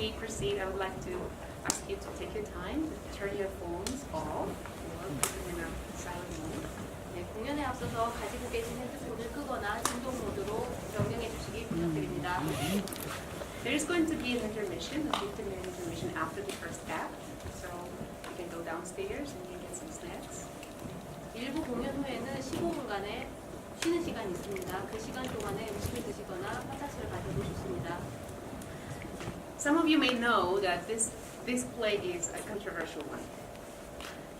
we proceed, I would like to ask you to take your time to turn your phones off or put them in a silent mode. 네, 공연에 앞서서 가지고 계신 핸드폰을 끄거나 진동 모드로 명령해 주시기 부탁드립니다. There is going to be an intermission, a 15-minute intermission after the first act. So you can go downstairs and you can get some snacks. 일부 공연 후에는 15분간의 쉬는 시간이 있습니다. 그 시간 동안에 음식을 드시거나 화장실을 가셔도 좋습니다. Some of you may know that this play is a controversial one.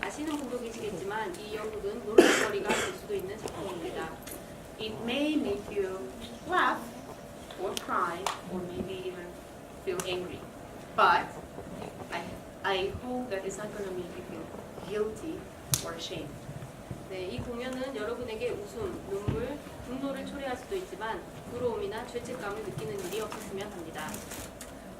아시는 분도 계시겠지만 이 연극은 논란거리가 될 수도 있는 작품입니다. It may make you laugh or cry or maybe even feel angry. But I hope that it's not going to make you feel guilty or ashamed. 네, 이 공연은 여러분에게 웃음, 눈물, 분노를 초래할 수도 있지만 부러움이나 죄책감을 느끼는 일이 없었으면 합니다.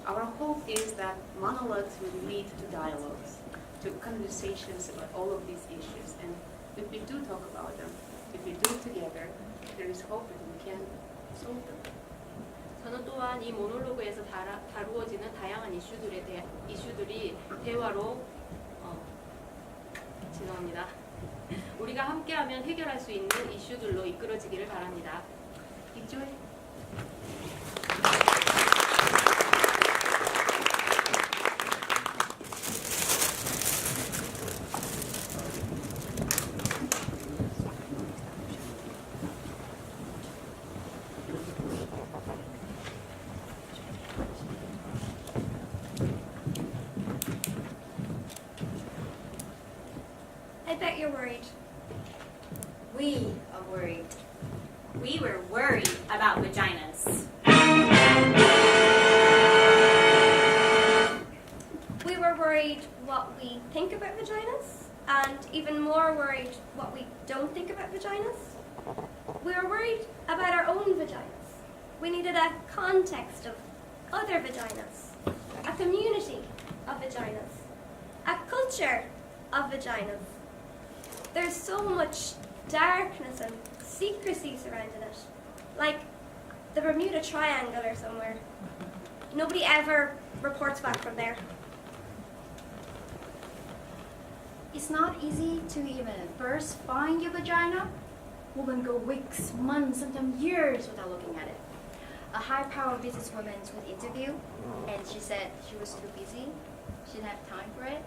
Our hope is that monologues will lead to dialogues, to conversations about all of these issues. And if we do talk about them, if we do it together, there is hope that we can solve them. 저는 또한 이 모놀로그에서 다루어지는 다양한 이슈들이 대화로 죄송합니다. 우리가 함께하면 해결할 수 있는 이슈들로 이끌어지기를 바랍니다. Enjoy. I bet you're worried. We are worried. We were worried about vaginas. We were worried what we think about vaginas, and even more worried what we don't think about vaginas. We were worried about our own vaginas. We needed a context of other vaginas, a community of vaginas, a culture of vaginas. There's so much darkness and secrecy surrounding it, like the Bermuda Triangle or somewhere. Nobody ever reports back from there. It's not easy to even first find your vagina. Women go weeks, months, sometimes years without looking at it. A high-powered businesswoman would interview, and she said she was too busy. She didn't have time for it.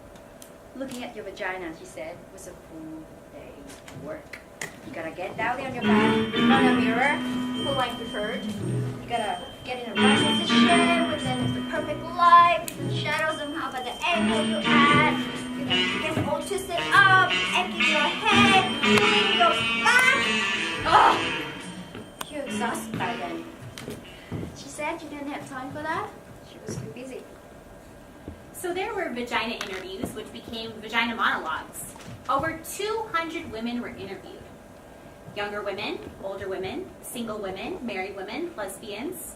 Looking at your vagina, she said, was a full day's work. You gotta get down there on your back, in front of a mirror, full line preferred. You gotta get in a right position, within the perfect light, with the shadows somehow by the angle you at. You gotta get all twisted up, angle your head, moving goes back. Oh, you're exhausted by then. She said you didn't have time for that. She was too busy. So there were vagina interviews, which became Vagina Monologues. Over 200 women were interviewed. Younger women, older women, single women, married women, lesbians,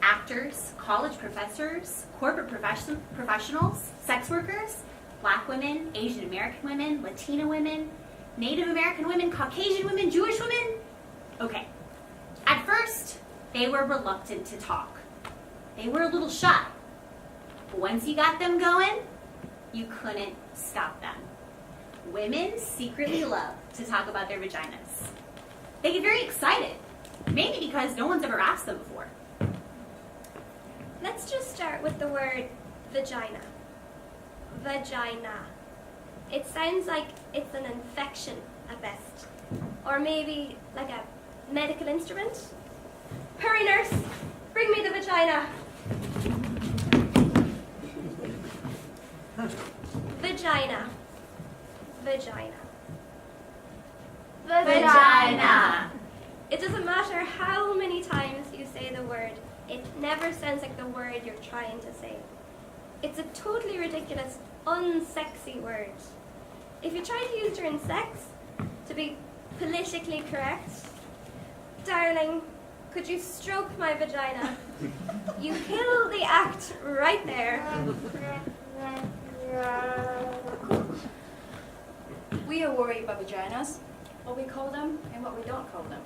actors, college professors, corporate professionals, sex workers, Black women, Asian American women, Latina women, Native American women, Caucasian women, Jewish women. Okay. At first, they were reluctant to talk. They were a little shy. But once you got them going, you couldn't stop them. Women secretly love to talk about their vaginas. They get very excited, maybe because no one's ever asked them before. Let's just start with the word vagina. Vagina. It sounds like it's an infection at best. Or maybe like a medical instrument. Hurry, nurse! Bring me the vagina! Vagina. Vagina. Vagina. It doesn't matter how many times you say the word, it never sounds like the word you're trying to say. It's a totally ridiculous, unsexy word. If you try to use during sex to be politically correct, darling, could you stroke my vagina? You kill the act right there. We are worried about vaginas, what we call them and what we don't call them.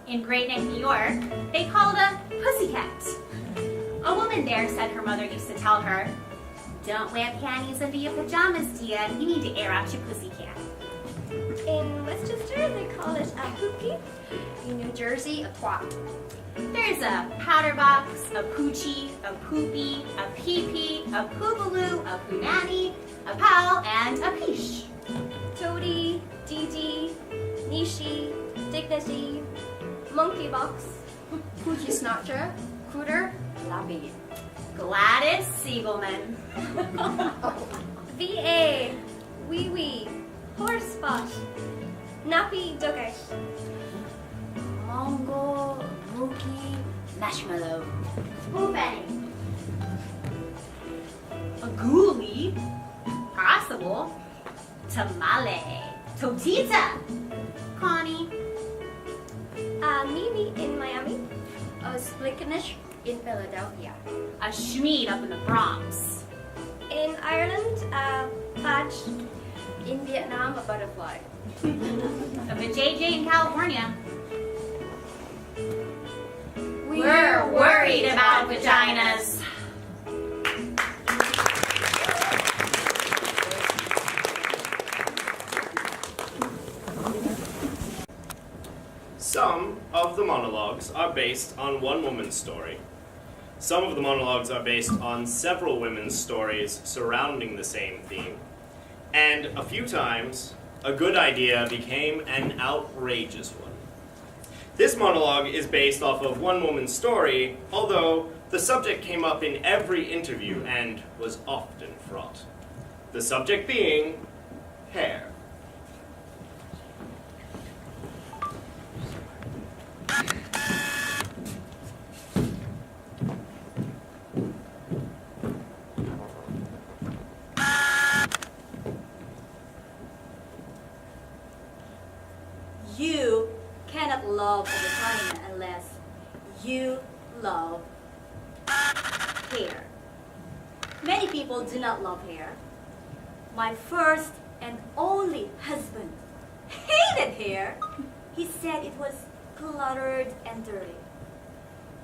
In Great Neck, New York, they called a pussycat. A woman there said her mother used to tell her, "Don't wear panties under your pajamas, dear. You need to air out your pussycat." In Westchester, they call it a hoopie. In New Jersey, a twat. There's a powder box, a poochie, a poopy, a pee-pee, a poobaloo, a poonanny, a pal, and a peesh. Toady, Dee, Nishi, Dignity, Monkey Box, Cookie snatcher, cooter, lappy. Gladys Siegelman. VA, Wee Wee, Horse Spot, Nappy Dugout, Mongo, Mookie, marshmallow. Spoon A ghoulie. Possible. Tamale. Totita. Connie. Mimi in Miami, A splickenish in Philadelphia. A Schmeed up in the Bronx. in Ireland, Badge, In Vietnam, a butterfly. A vajayjay in California. We're worried about vaginas. Some of the monologues are based on one woman's story. Some of the monologues are based on several women's stories surrounding the same theme. And a few times, a good idea became an outrageous one. This monologue is based off of one woman's story, although the subject came up in every interview and was often fraught. The subject being hair. You cannot love a vagina unless you love hair. Many people do not love hair. My first and only husband hated hair. He said it was cluttered and dirty.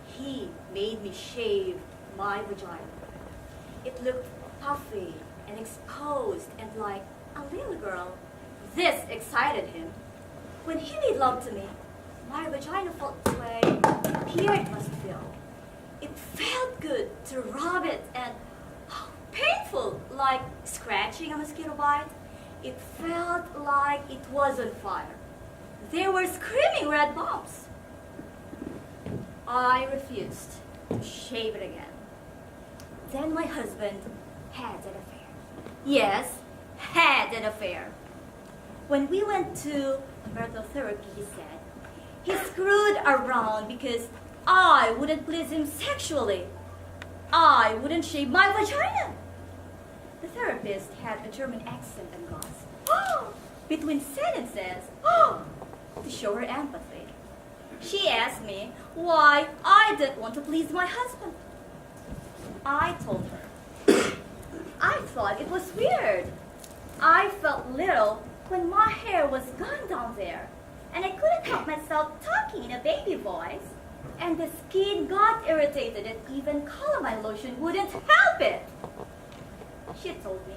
He made me shave my vagina. It looked puffy and exposed and like a little girl. This excited him. When he made love to me, my vagina felt the way a period must feel. It felt good to rub it and painful, like scratching a mosquito bite. It felt like it was on fire. There were screaming red bumps. I refused to shave it again. Then my husband had an affair. Yes, had an affair. When we went to marital therapy, he said, he screwed around because I wouldn't please him sexually. I wouldn't shave my vagina. The therapist had a German accent and goes, between sentences, to show her empathy. She asked me why I didn't want to please my husband. I told her, I thought it was weird. I felt little when my hair was gone down there, and I couldn't help myself talking in a baby voice, and the skin got irritated and even calamine lotion wouldn't help it. She told me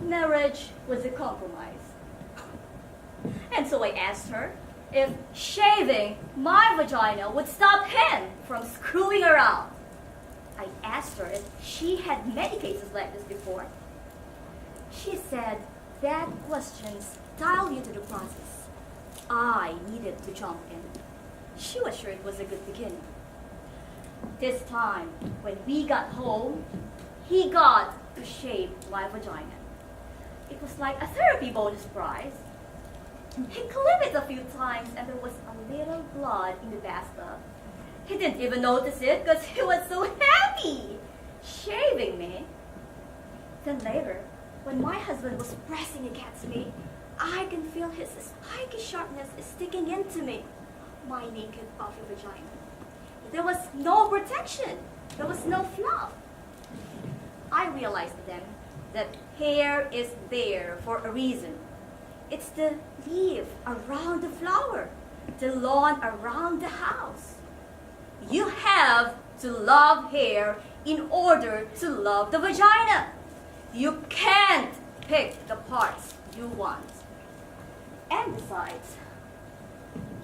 marriage was a compromise. And so I asked her if shaving my vagina would stop him from screwing around. I asked her if she had many cases like this before. She said that question diluted the process. I needed to jump in. She was sure it was a good beginning. This time, when we got home, he got to shave my vagina. It was like a therapy bonus prize. He clipped it a few times and there was a little blood in the bathtub. He didn't even notice it because he was so happy shaving me. Then later, when my husband was pressing against me, I can feel his spiky sharpness sticking into me, my naked puffy vagina. There was no protection. There was no fluff. I realized then that hair is there for a reason. It's the leaf around the flower, the lawn around the house. You have to love hair in order to love the vagina. You can't pick the parts you want. And besides,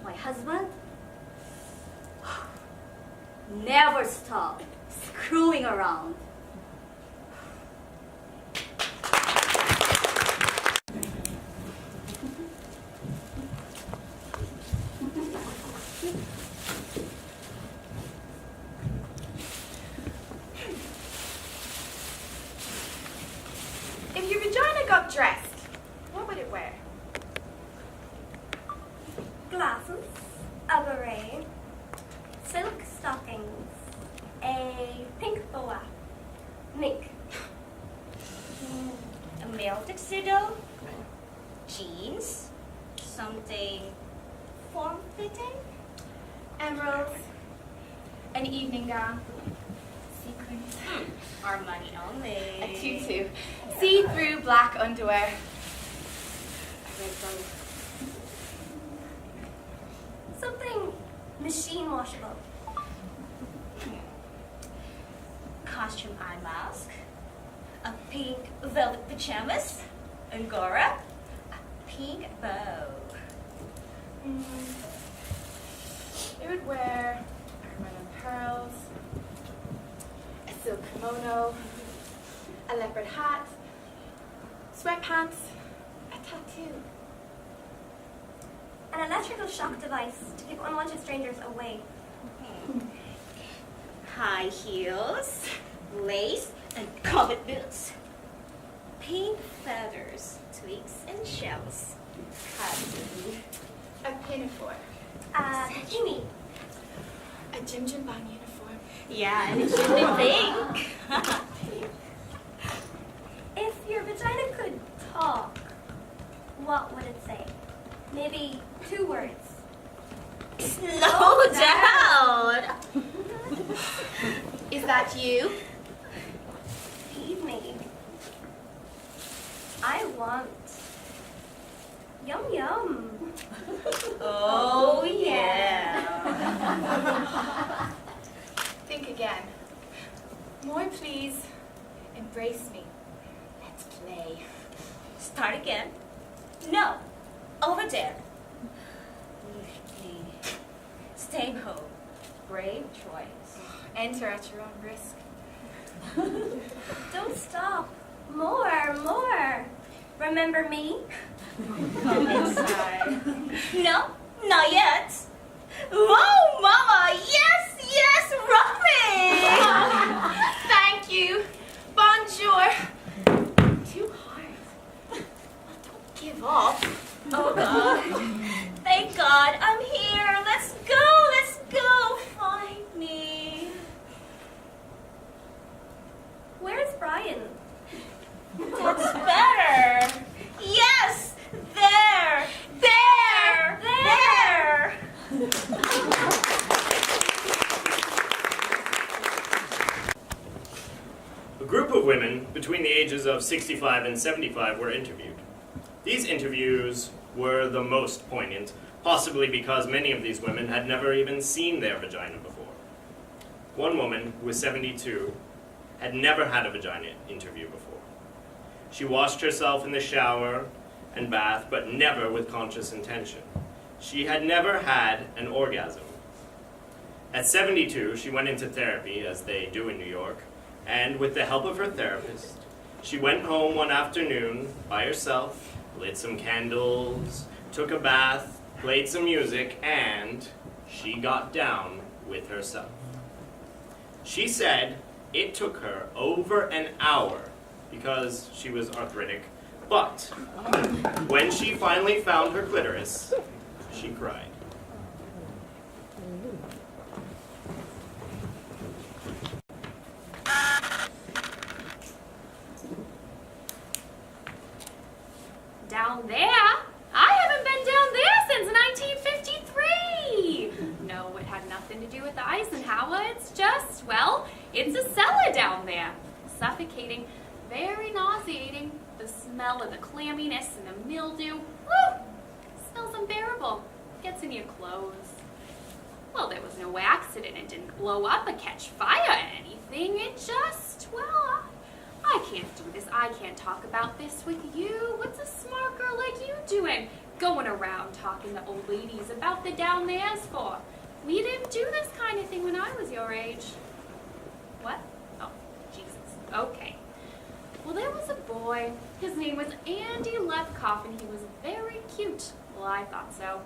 my husband never stop screwing around. If your vagina got dressed, what would it wear? Glasses, a beret, silk stockings, a pink boa, mink. A male tuxedo, jeans, something form-fitting. Emeralds, an evening gown, sequins, Armani only. a tutu, see-through black underwear, a red bow. Something machine washable. Costume eye mask, a pink velvet pajamas, angora, a pink bow. It would wear a run of pearls, a silk kimono, a leopard hat, sweatpants, a tattoo. An electrical shock device to keep unwanted strangers away. High heels, lace, and comet boots. Pink feathers, twigs, and shells. Cotton. A pinafore, Timmy. a Jim Jim Bang uniform. Yeah, and it's really pink. If your vagina could talk, what would it say? Maybe 2 words. Slow down. Is that you? Feed me. I want. Yum yum. Oh yeah. Think again. More, please. Embrace me. Let's play. Start again. No, over there. Stay home. Brave choice. Enter at your own risk. Don't stop. More. Remember me? Come inside. No, not yet. Whoa, Mama! Yes, rock me! Thank you. Bonjour. Too hard. Don't give up. Oh God! Thank God, I'm here. Let's go. Find me. Where's Brian? That's better. Yes, there. A group of women between the ages of 65 and 75 were interviewed. These interviews were the most poignant, possibly because many of these women had never even seen their vagina before. One woman, who was 72, had never had a vagina interview before. She washed herself in the shower and bath, but never with conscious intention. She had never had an orgasm. At 72, she went into therapy, as they do in New York, and with the help of her therapist, she went home one afternoon by herself, lit some candles, took a bath, played some music, and she got down with herself. She said it took her over an hour because she was arthritic, but when she finally found her clitoris, she cried. Down there? I haven't been down there since 1953. No, it had nothing to do with the Eisenhower. It's just, well, it's a cellar down there. Suffocating, very nauseating. The smell of the clamminess and the mildew. Woo! Smells unbearable. Gets in your clothes. Well, there was no accident. It didn't blow up or catch fire or anything. It just, well, I can't do this. I can't talk about this with you. What's a smart girl like you doing? Going around talking to old ladies about the down there's for. We didn't do this kind of thing when I was your age. What? Oh, Jesus. Okay. Well, there was a boy. His name was Andy Lefkoff, and he was very cute. Well, I thought so.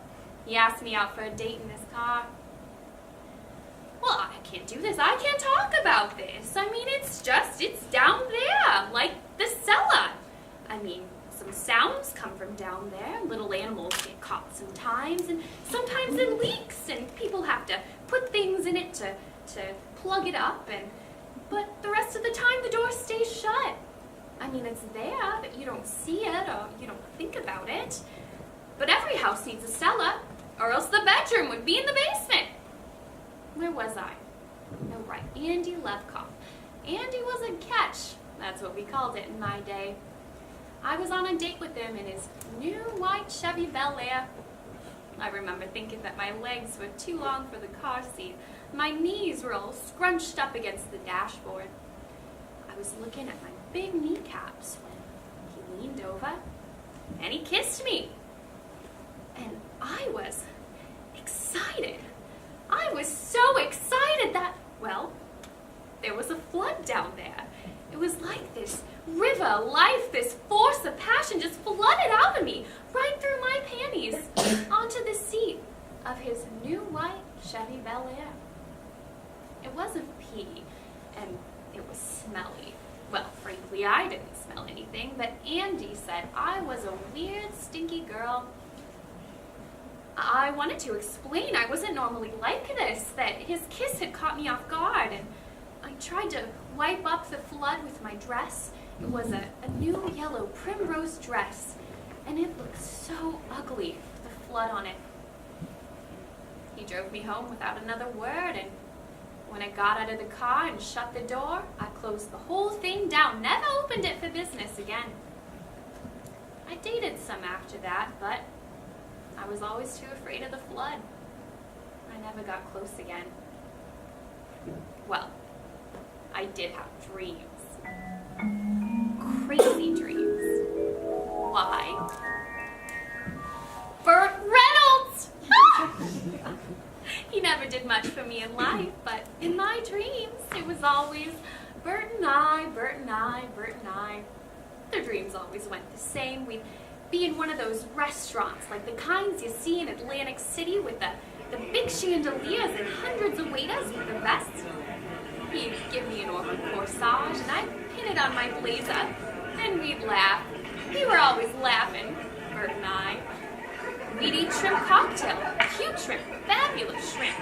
He asked me out for a date in his car. Well, I can't do this. I can't talk about this. I mean, it's down there, like the cellar. I mean, some sounds come from down there. Little animals get caught sometimes, and sometimes it leaks, and people have to put things in it to plug it up, but the rest of the time the door stays shut. I mean, it's there, but you don't see it, or you don't think about it. But every house needs a cellar, or else the bedroom would be in the basement. Where was I? Oh, right, Andy Lefkoff. Andy was a catch. That's what we called it in my day. I was on a date with him in his new white Chevy Bel Air. I remember thinking that my legs were too long for the car seat. My knees were all scrunched up against the dashboard. I was looking at my big kneecaps when he leaned over and he kissed me. And I was excited. I was so excited that, well, there was a flood down there. It was like this river of life, this force of passion just flooded out of me, right through my panties, onto the seat of his new white Chevy Bel Air. It wasn't pee, and it was smelly. Well, frankly, I didn't smell anything, but Andy said I was a weird, stinky girl. I wanted to explain I wasn't normally like this, that his kiss had caught me off guard, and I tried to wipe up the flood with my dress. It was a new yellow primrose dress, and it looked so ugly with the flood on it. He drove me home without another word, and when I got out of the car and shut the door, I closed the whole thing down, never opened it for business again. I dated some after that, but I was always too afraid of the flood. I never got close again. Well, I did have dreams. Crazy dreams. Why? Burt Reynolds! He never did much for me in life, but in my dreams, it was always Bert and I, Bert and I, Bert and I. The dreams always went the same. We'd be in one of those restaurants, like the kinds you see in Atlantic City with the big chandeliers and hundreds of waiters with the vests. He'd give me an organ corsage, and I'd pin it on my blazer, and we'd laugh. We were always laughing, Bert and I. We'd eat shrimp cocktail, cute shrimp, fabulous shrimp.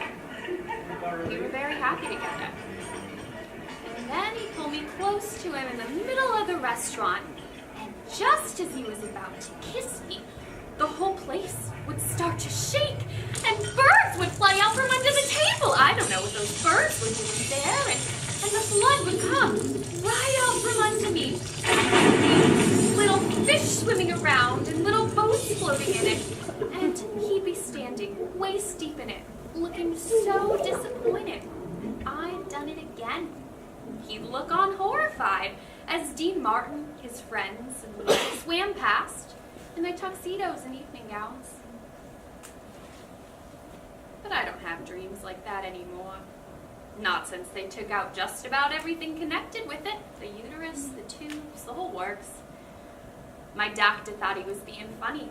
We were very happy together. And then he'd pull me close to him in the middle of the restaurant, and just as he was about to kiss me, the whole place would start to shake, and birds would fly out from under the table. I don't know what those birds were doing there, and the flood would come right out from under me. Little fish swimming around and little boats floating in it, and he'd be standing waist deep in it, looking so disappointed. I'd done it again. He'd look on horrified as Dean Martin, his friends, and me swam past in their tuxedos and evening gowns. But I don't have dreams like that anymore. Not since they took out just about everything connected with it. The uterus, the tubes, the whole works. My doctor thought he was being funny.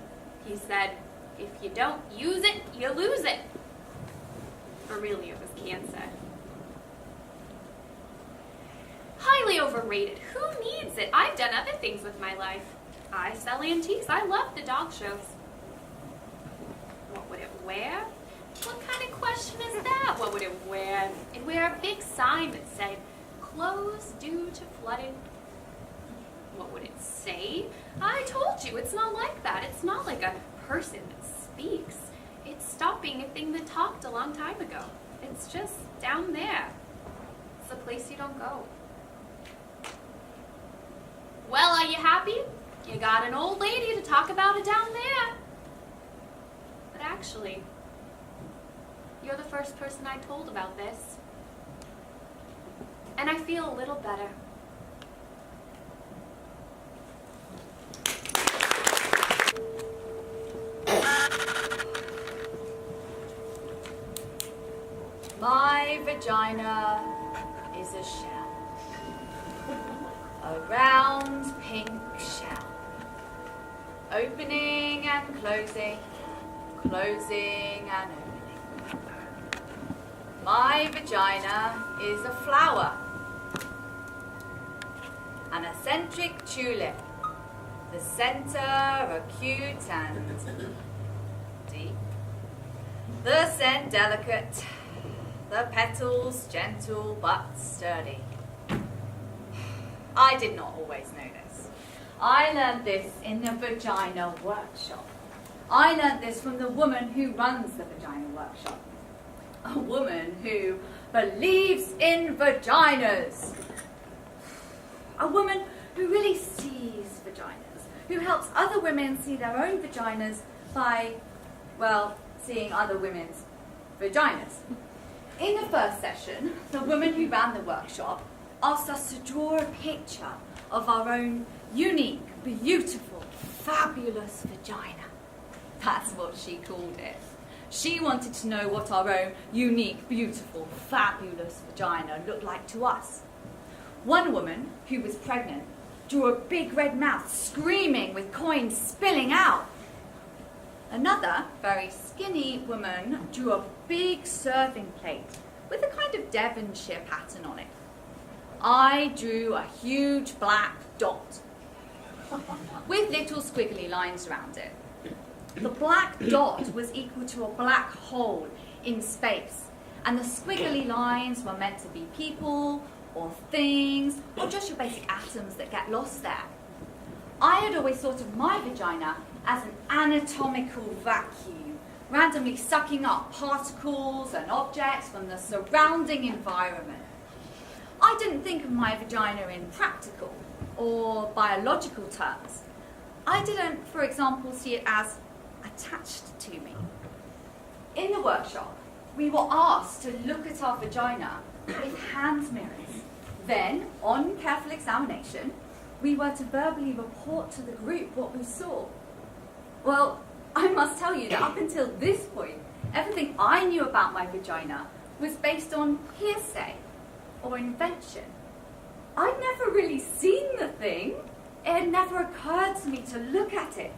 He said, if you don't use it, you lose it. But really it was cancer. Highly overrated. Who needs it? I've done other things with my life. I sell antiques. I love the dog shows. What would it wear? What kind of question is that? What would it wear? It'd wear a big sign that said, closed due to flooding. What would it say? I told you, it's not like that. It's not like a person that speaks. It stopped being a thing that talked a long time ago. It's just down there. It's a place you don't go. Well, are you happy? You got an old lady to talk about it down there. But actually, you're the first person I told about this. And I feel a little better. My vagina is a shell. A round pink shell. Opening and closing, closing and opening. My vagina is a flower. An eccentric tulip. The center acute and deep. The scent delicate. The petals gentle but sturdy. I did not always know this. I learned this in the Vagina Workshop. I learned this from the woman who runs the Vagina Workshop. A woman who believes in vaginas. A woman who really sees vaginas, who helps other women see their own vaginas by, well, seeing other women's vaginas. In the first session, the woman who ran the workshop asked us to draw a picture of our own unique, beautiful, fabulous vagina. That's what she called it. She wanted to know what our own unique, beautiful, fabulous vagina looked like to us. One woman, who was pregnant, drew a big red mouth screaming with coins spilling out. Another, very skinny woman drew a big serving plate with a kind of Devonshire pattern on it. I drew a huge black dot with little squiggly lines around it. The black dot was equal to a black hole in space, and the squiggly lines were meant to be people or things or just your basic atoms that get lost there. I had always thought of my vagina as an anatomical vacuum, randomly sucking up particles and objects from the surrounding environment. I didn't think of my vagina in practical or biological terms. I didn't, for example, see it as attached to me. In the workshop, we were asked to look at our vagina with hand mirrors. Then, on careful examination, we were to verbally report to the group what we saw. Well, I must tell you that up until this point, everything I knew about my vagina was based on hearsay or invention. I'd never really seen the thing. It had never occurred to me to look at it.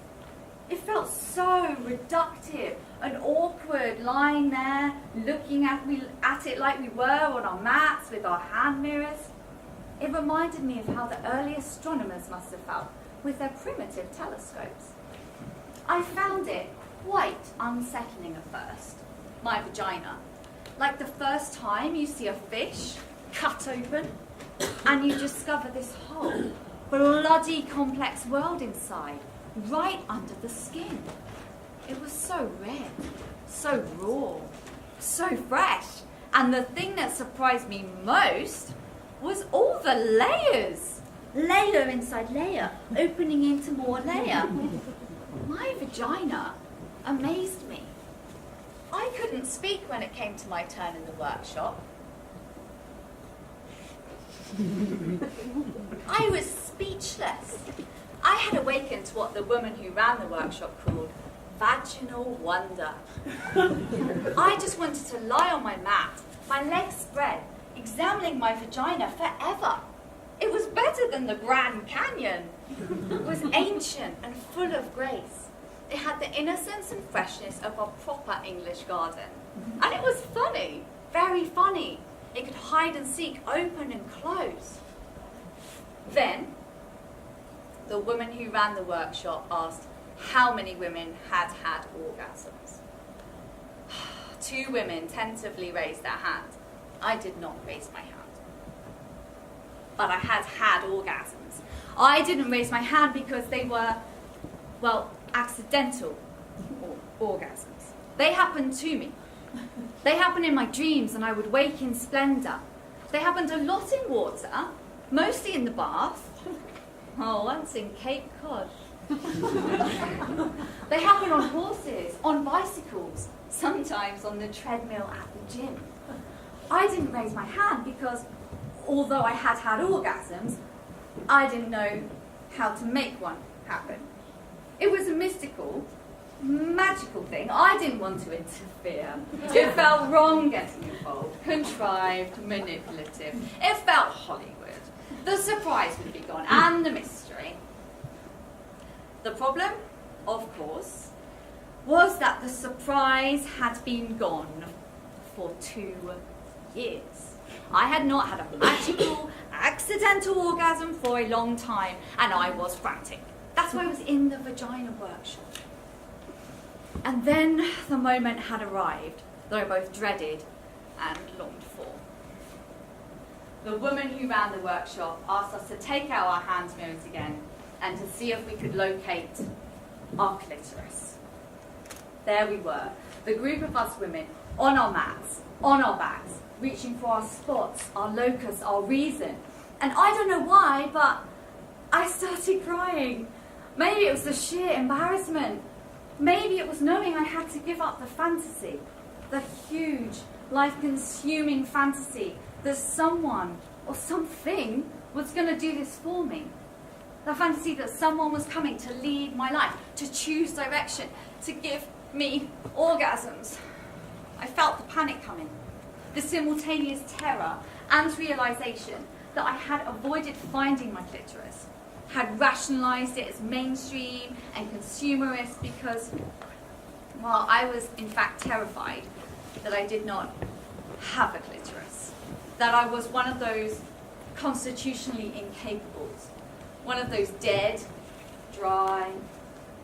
It felt so reductive and awkward, lying there, looking at it like we were on our mats with our hand mirrors. It reminded me of how the early astronomers must have felt with their primitive telescopes. I found it quite unsettling at first, my vagina. Like the first time you see a fish cut open and you discover this whole bloody complex world inside, right under the skin. It was so red, so raw, so fresh. And the thing that surprised me most was all the layers. Layer inside layer, opening into more layer. My vagina amazed me. I couldn't speak when it came to my turn in the workshop. I was speechless. I had awakened to what the woman who ran the workshop called vaginal wonder. I just wanted to lie on my mat, my legs spread, examining my vagina forever. It was better than the Grand Canyon. It was ancient and full of grace. It had the innocence and freshness of a proper English garden. And it was funny, very funny. It could hide and seek, open and close. Then, the woman who ran the workshop asked how many women had had orgasms. 2 women tentatively raised their hand. I did not raise my hand. But I had had orgasms. I didn't raise my hand because they were, well, accidental orgasms. They happened to me. They happened in my dreams and I would wake in splendour. They happened a lot in water, mostly in the bath. Oh, once in Cape Cod. They happen on horses, on bicycles, sometimes on the treadmill at the gym. I didn't raise my hand because, although I had had orgasms, I didn't know how to make one happen. It was a mystical, magical thing. I didn't want to interfere. It felt wrong getting involved, contrived, manipulative. It felt Hollywood. The surprise would be gone, and the mystery. The problem, of course, was that the surprise had been gone for 2 years. I had not had a magical, accidental orgasm for a long time, and I was frantic. That's why I was in the vagina workshop. And then the moment had arrived that I both dreaded and longed for. The woman who ran the workshop asked us to take out our hand mirrors again and to see if we could locate our clitoris. There we were, the group of us women, on our mats, on our backs, reaching for our spots, our locus, our reason. And I don't know why, but I started crying. Maybe it was the sheer embarrassment. Maybe it was knowing I had to give up the fantasy, the huge, life-consuming fantasy that someone or something was going to do this for me. The fantasy that someone was coming to lead my life, to choose direction, to give me orgasms. I felt the panic coming, the simultaneous terror and realization that I had avoided finding my clitoris, had rationalized it as mainstream and consumerist because, well, I was in fact terrified that I did not have a clitoris, that I was one of those constitutionally incapables, one of those dead, dry,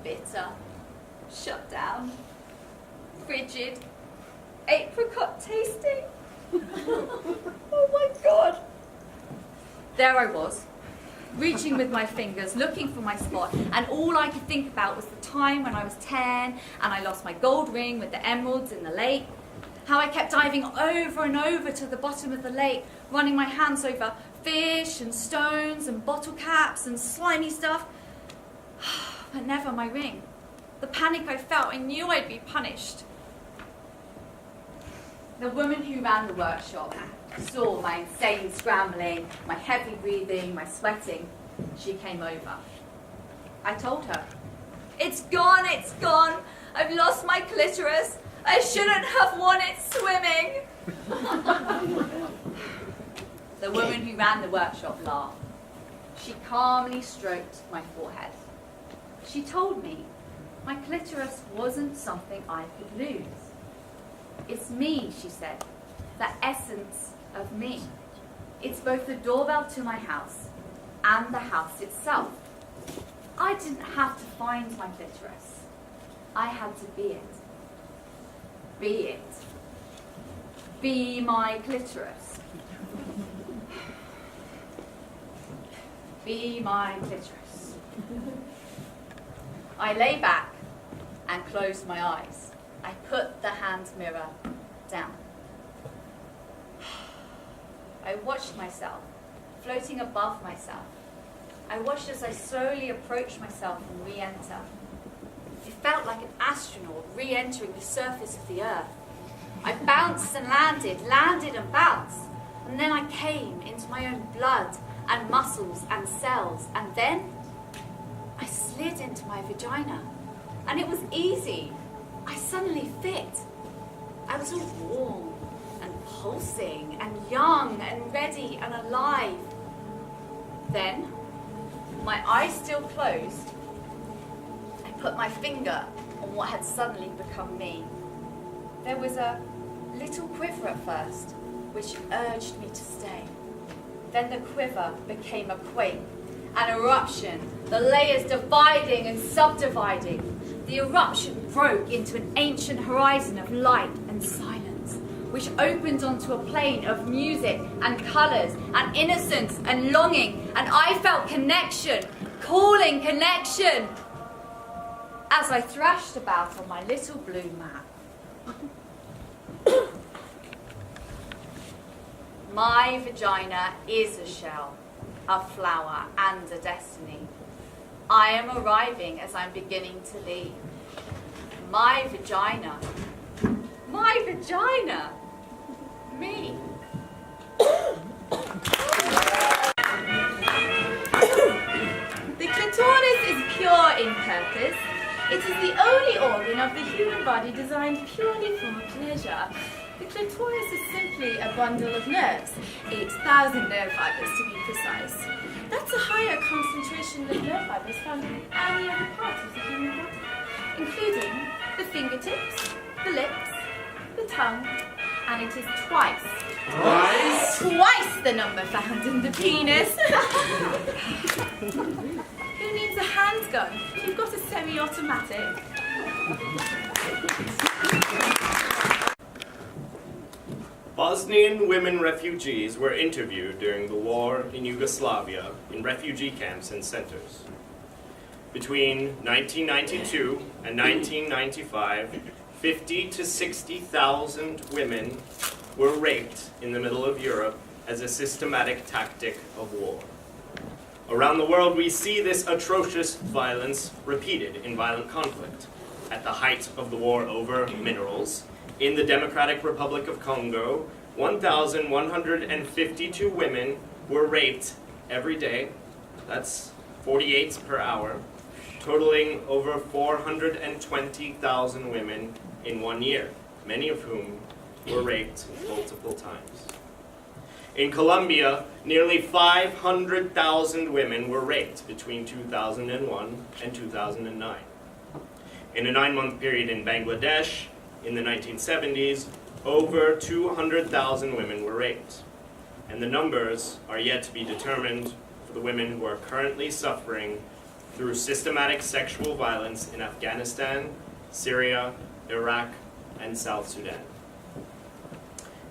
bitter, shut down, frigid, apricot tasting. Oh my God. There I was, reaching with my fingers, looking for my spot, and all I could think about was the time when I was 10 and I lost my gold ring with the emeralds in the lake, how I kept diving over and over to the bottom of the lake, running my hands over fish and stones and bottle caps and slimy stuff, but never my ring. The panic I felt, I knew I'd be punished. The woman who ran the workshop saw my insane scrambling, my heavy breathing, my sweating. She came over. I told her, it's gone, I've lost my clitoris. I shouldn't have worn it swimming. The woman who ran the workshop laughed. She calmly stroked my forehead. She told me my clitoris wasn't something I could lose. It's me, she said, the essence of me. It's both the doorbell to my house and the house itself. I didn't have to find my clitoris. I had to be it. Be it. Be my clitoris. Be my clitoris. I lay back and closed my eyes. I put the hand mirror down. I watched myself, floating above myself. I watched as I slowly approached myself and re-enter. It felt like an astronaut re-entering the surface of the earth. I bounced and landed and bounced. And then I came into my own blood and muscles and cells. And then I slid into my vagina. And it was easy. I suddenly fit. I was all warm and pulsing and young and ready and alive. Then, my eyes still closed, I put my finger on what had suddenly become me. There was a little quiver at first, which urged me to stay. Then the quiver became a quake, an eruption, the layers dividing and subdividing. The eruption broke into an ancient horizon of light and silence, which opened onto a plane of music and colours and innocence and longing, and I felt connection, calling connection, as I thrashed about on my little blue mat. My vagina is a shell, a flower, and a destiny. I am arriving as I'm beginning to leave. My vagina vagina? Me. The clitoris is pure in purpose. It is the only organ of the human body designed purely for pleasure. The clitoris is simply a bundle of nerves, 8,000 nerve fibers to be precise. That's a higher concentration of nerve fibers found in any other part of the human body, including the fingertips, the lips, the tongue, and it is twice the number found in the penis. Who needs a handgun? You've got a semi-automatic. Bosnian women refugees were interviewed during the war in Yugoslavia in refugee camps and centers. Between 1992 and 1995, 50 to 60,000 women were raped in the middle of Europe as a systematic tactic of war. Around the world, we see this atrocious violence repeated in violent conflict. At the height of the war over minerals, in the Democratic Republic of Congo, 1,152 women were raped every day. That's 48 per hour, totaling over 420,000 women in 1 year, many of whom were raped multiple times. In Colombia, nearly 500,000 women were raped between 2001 and 2009. In a 9-month period in Bangladesh, in the 1970s, over 200,000 women were raped. And the numbers are yet to be determined for the women who are currently suffering through systematic sexual violence in Afghanistan, Syria, Iraq, and South Sudan.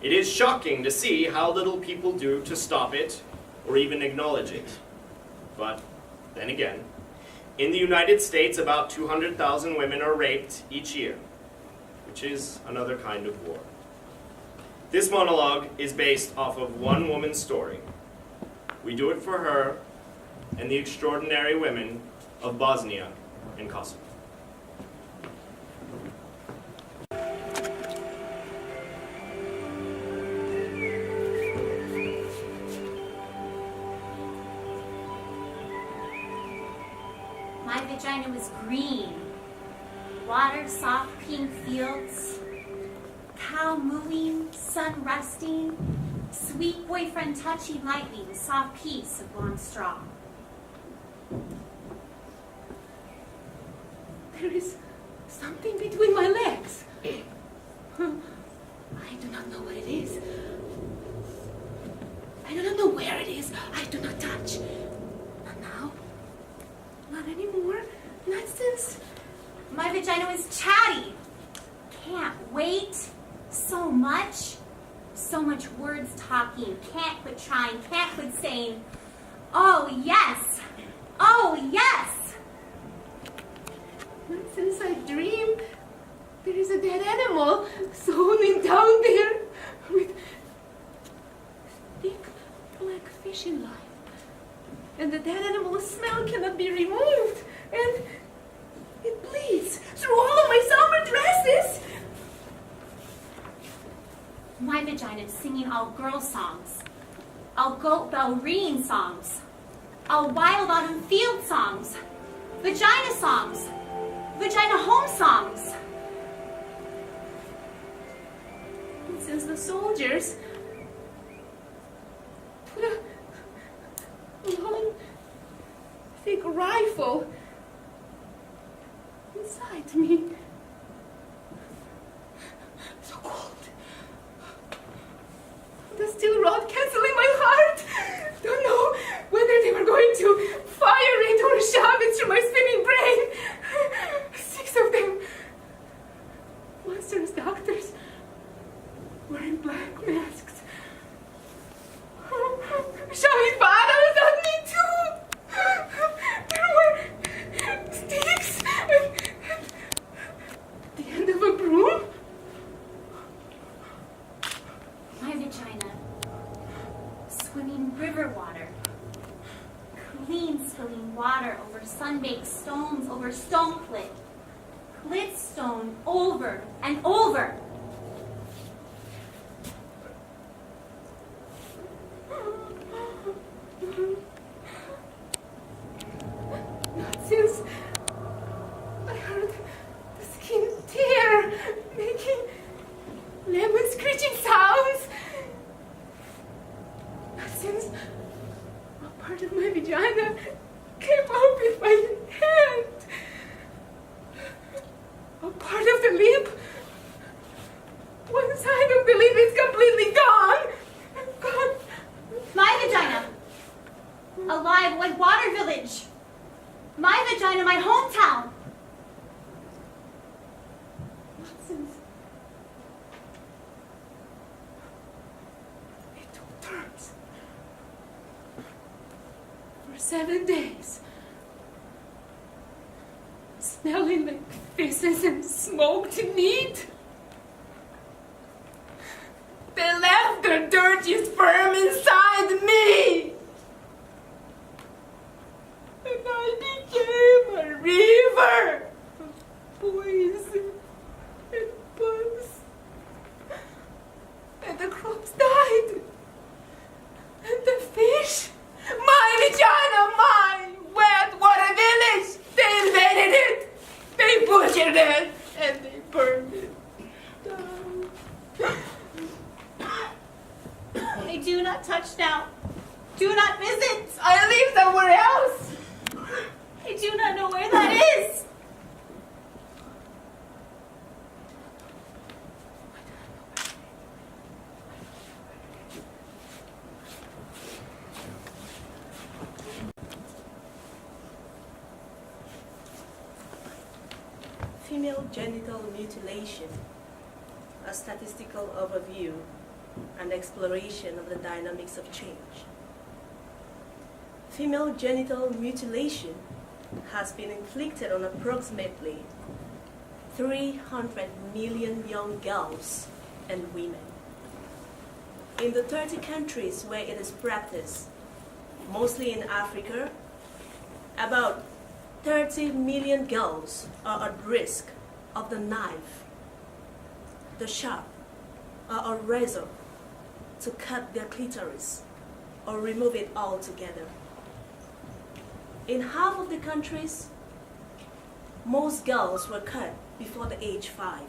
It is shocking to see how little people do to stop it or even acknowledge it. But then again, in the United States, about 200,000 women are raped each year, which is another kind of war. This monologue is based off of one woman's story. We do it for her and the extraordinary women of Bosnia and Kosovo. My vagina was green. Water, soft pink fields. Cow mooing, sun resting. Sweet boyfriend touching lightly the soft piece of blonde straw. There is something between my legs. I do not know what it is. I do not know where it is. I do not touch. Not now. Not anymore. Not since. My vagina was chatty. Can't wait. So much words talking. Can't quit trying. Can't quit saying, oh yes. Oh yes. Not since I dream. There is a dead animal sewn in down there with thick black fishing line. And the dead animal's smell cannot be removed. And it bleeds through all of my summer dresses. My vagina is singing all girl songs, all goat bell ringing songs, all wild autumn field songs, vagina songs, vagina home songs. And since the soldiers put a long, thick rifle inside me. So cold. The steel rod canceling my heart. Don't know whether they were going to fire it or shove it through my spinning brain. 6 of them. Monstrous doctors wearing black masks. Shoving bottles at me too. There were sticks and the end of a broom. My vagina, swimming river water, clean spilling water over sun-baked stones, over stone clit stone over and over. I don't believe it's completely gone. Gone. My vagina. Alive like Water Village. My vagina, my hometown. Nonsense. It took turns. For 7 days. Smelling like feces and smoked meat. They left their dirty sperm inside me. And I became a river of poison and bugs. And the crops died. And the fish, my vagina, my wet water village, they invaded it. They butchered it. And they burned it down. They do not touch now. Do not visit. I live somewhere else. I do not know where that is. Female genital mutilation, a statistical overview and exploration of the dynamics of change. Female genital mutilation has been inflicted on approximately 300 million young girls and women. In the 30 countries where it is practiced, mostly in Africa, about 30 million girls are at risk of the knife, the sharp, or a razor to cut their clitoris or remove it altogether. In half of the countries, most girls were cut before the age 5.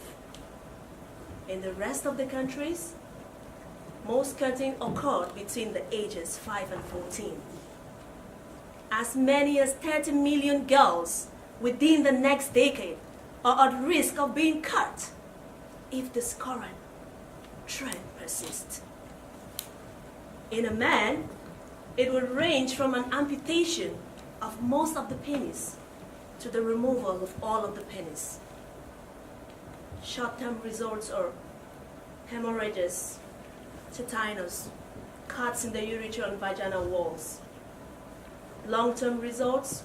In the rest of the countries, most cutting occurred between the ages 5 and 14. As many as 30 million girls within the next decade are at risk of being cut if this current trend persists. In a man, it will range from an amputation of most of the penis to the removal of all of the penis. Short-term results are hemorrhages, tetanus, cuts in the urethral and vaginal walls. Long-term results,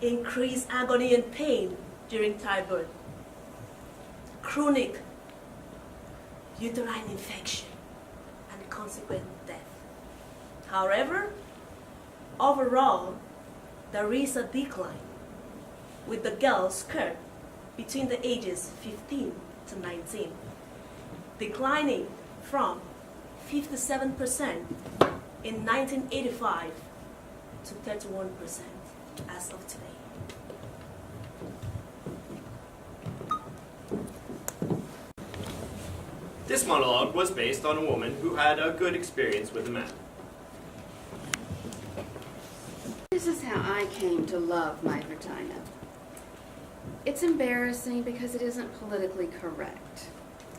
increased agony and pain during childbirth, chronic uterine infection, and consequent death. However, overall, there is a decline, with the girls cut between the ages 15 to 19, declining from 57% in 1985 to 31% as of today. This monologue was based on a woman who had a good experience with a man. This is how I came to love my vagina. It's embarrassing because it isn't politically correct.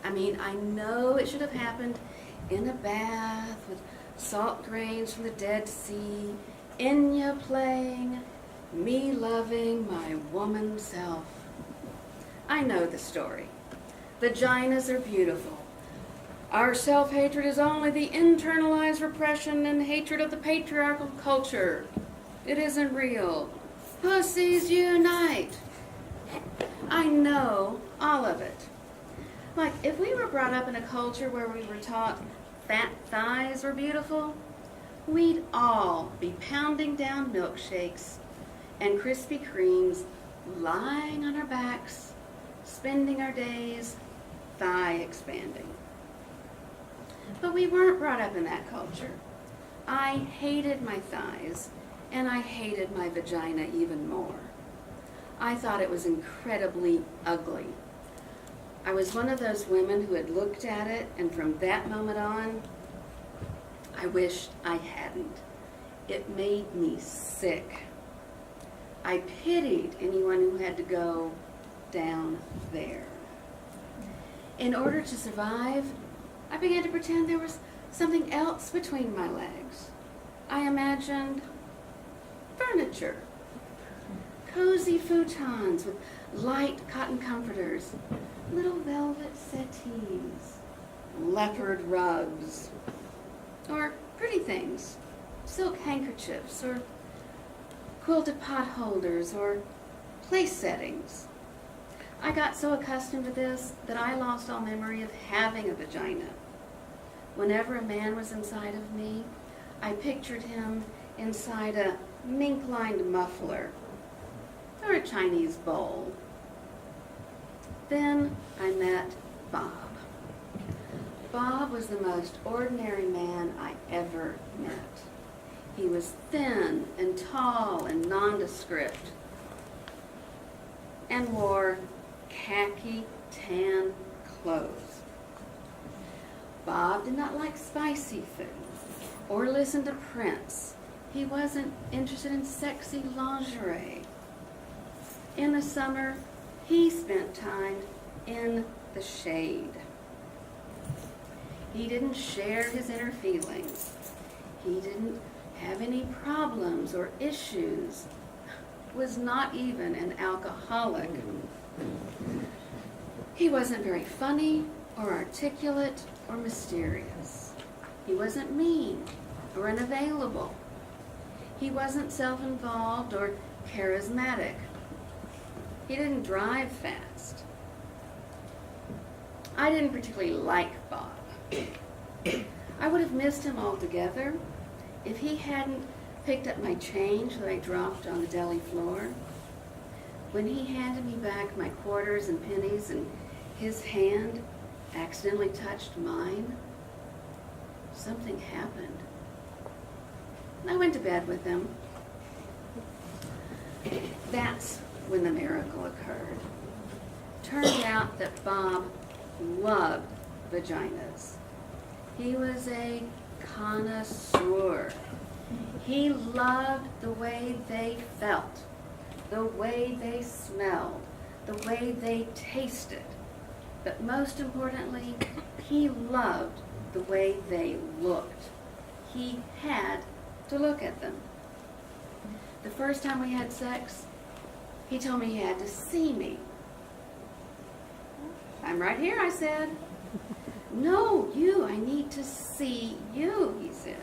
I mean, I know it should have happened in a bath with salt grains from the Dead Sea, Enya playing, me loving my woman self. I know the story. Vaginas are beautiful. Our self-hatred is only the internalized repression and hatred of the patriarchal culture. It isn't real. Pussies unite. I know all of it. Like, if we were brought up in a culture where we were taught fat thighs were beautiful, we'd all be pounding down milkshakes and Krispy Kremes, lying on our backs, spending our days thigh expanding. But we weren't brought up in that culture. I hated my thighs, and I hated my vagina even more. I thought it was incredibly ugly. I was one of those women who had looked at it, and from that moment on, I wished I hadn't. It made me sick. I pitied anyone who had to go down there. In order to survive, I began to pretend there was something else between my legs. I imagined furniture, cozy futons with light cotton comforters, little velvet settees, leopard rugs, or pretty things, silk handkerchiefs, or quilted pot holders, or place settings. I got so accustomed to this that I lost all memory of having a vagina. Whenever a man was inside of me, I pictured him inside a mink-lined muffler or a Chinese bowl. Then I met Bob. Bob was the most ordinary man I ever met. He was thin and tall and nondescript and wore khaki tan clothes. Bob did not like spicy food or listen to Prince. He wasn't interested in sexy lingerie. In the summer, he spent time in the shade. He didn't share his inner feelings. He didn't have any problems or issues. Was not even an alcoholic. He wasn't very funny or articulate or mysterious. He wasn't mean or unavailable. He wasn't self-involved or charismatic. He didn't drive fast. I didn't particularly like Bob. I would have missed him altogether if he hadn't picked up my change that I dropped on the deli floor. When he handed me back my quarters and pennies and his hand accidentally touched mine, something happened. I went to bed with him. That's when the miracle occurred. Turned out that Bob loved vaginas. He was a connoisseur. He loved the way they felt, the way they smelled, the way they tasted. But most importantly, he loved the way they looked. He had to look at them. The first time we had sex, he told me he had to see me. I'm right here, I said. No, you, I need to see you, he said.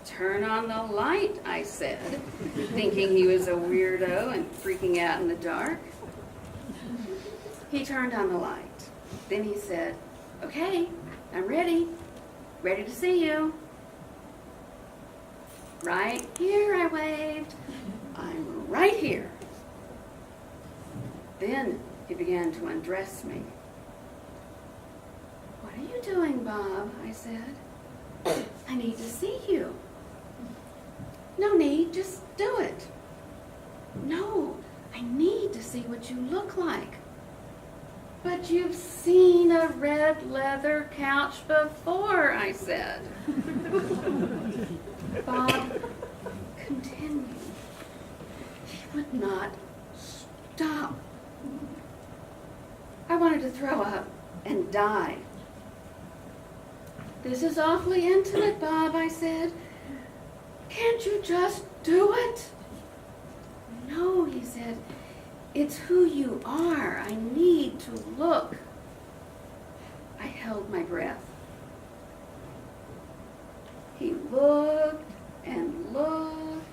Turn on the light, I said, thinking he was a weirdo and freaking out in the dark. He turned on the light. Then he said, okay, I'm ready to see you. Right here, I waved. I'm right here. Then he began to undress me. What are you doing, Bob? I said. I need to see you. No need, just do it. No, I need to see what you look like. But you've seen a red leather couch before, I said. Bob continued. He would not stop. I wanted to throw up and die. This is awfully intimate, Bob, I said. Can't you just do it? No, he said. It's who you are. I need to look. I held my breath. He looked and looked.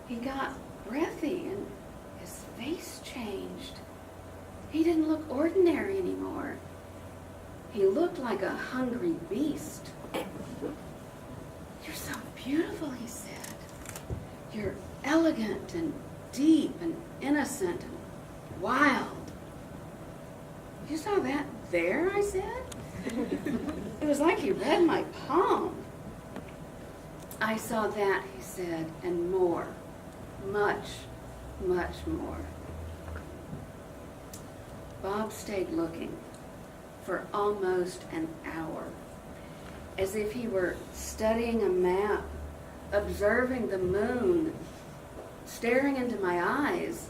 He got breathy and his face changed. He didn't look ordinary anymore. He looked like a hungry beast. You're so beautiful, he said. You're elegant and deep and innocent and wild. You saw that there, I said? It was like he read my palm. I saw that, he said, and more. Much, much more. Bob stayed looking for almost an hour, as if he were studying a map, observing the moon, staring into my eyes,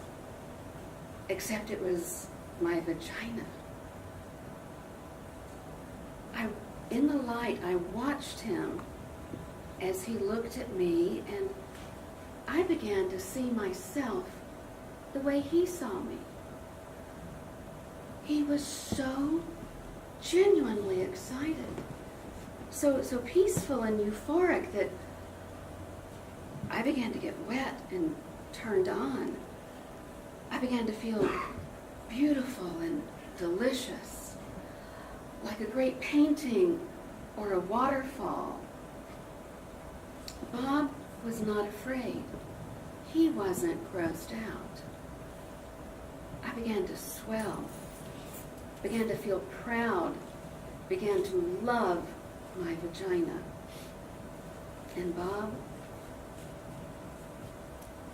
except it was my vagina. in the light, I watched him as he looked at me, and I began to see myself the way he saw me. He was so genuinely excited, so peaceful and euphoric that I began to get wet and turned on. I began to feel beautiful and delicious, like a great painting or a waterfall. Bob was not afraid. He wasn't grossed out. I began to swell, began to feel proud, began to love my vagina. And Bob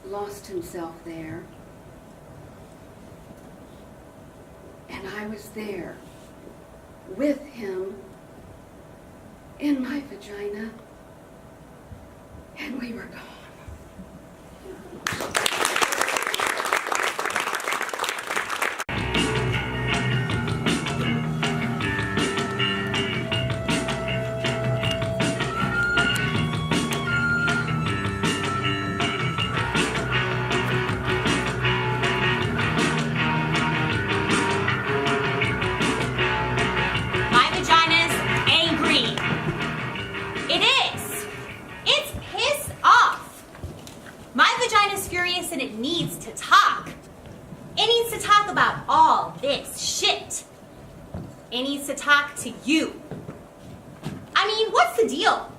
lost himself there. And I was there with him in my vagina, and we were gone. My vagina's angry. It is. It's pissed off. My vagina's furious and it needs to talk. It needs to talk about all this shit. It needs to talk to you. I mean, what's the deal?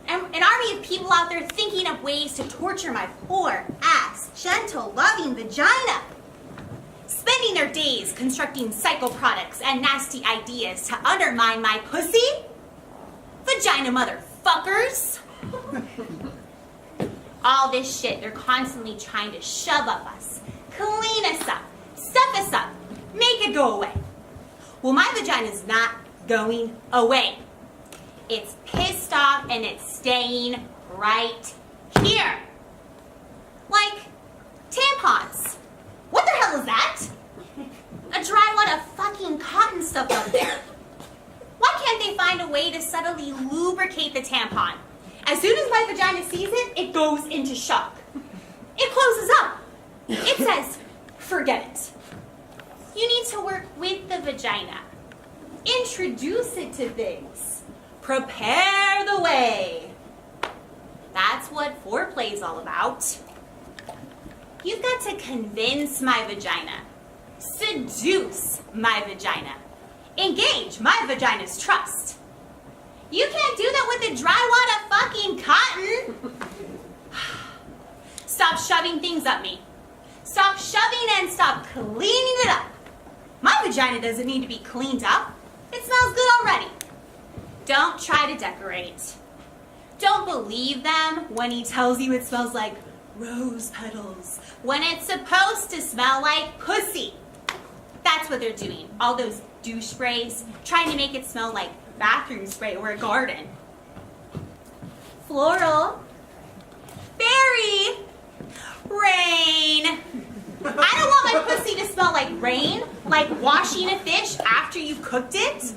An army of people out there thinking of ways to torture my poor ass, gentle, loving vagina. Spending their days constructing psycho products and nasty ideas to undermine my pussy? Vagina motherfuckers! All this shit they're constantly trying to shove up us, clean us up, stuff us up, make it go away. Well, my vagina's not going away. It's pissed off and it's staying right here. Like tampons. What the hell is that? A dry wad of fucking cotton stuff out there. Why can't they find a way to subtly lubricate the tampon? As soon as my vagina sees it, it goes into shock. It closes up. It says, forget it. You need to work with the vagina. Introduce it to things. Prepare the way. That's what foreplay's all about. You've got to convince my vagina. Seduce my vagina. Engage my vagina's trust. You can't do that with a dry wad of fucking cotton. Stop shoving things up me. Stop shoving and stop cleaning it up. My vagina doesn't need to be cleaned up. It smells good already. Don't try to decorate. Don't believe them when he tells you it smells like rose petals when it's supposed to smell like pussy. That's what they're doing. All those douche sprays, trying to make it smell like bathroom spray or a garden. Floral. Berry. Rain. I don't want my pussy to smell like rain, like washing a fish after you've cooked it.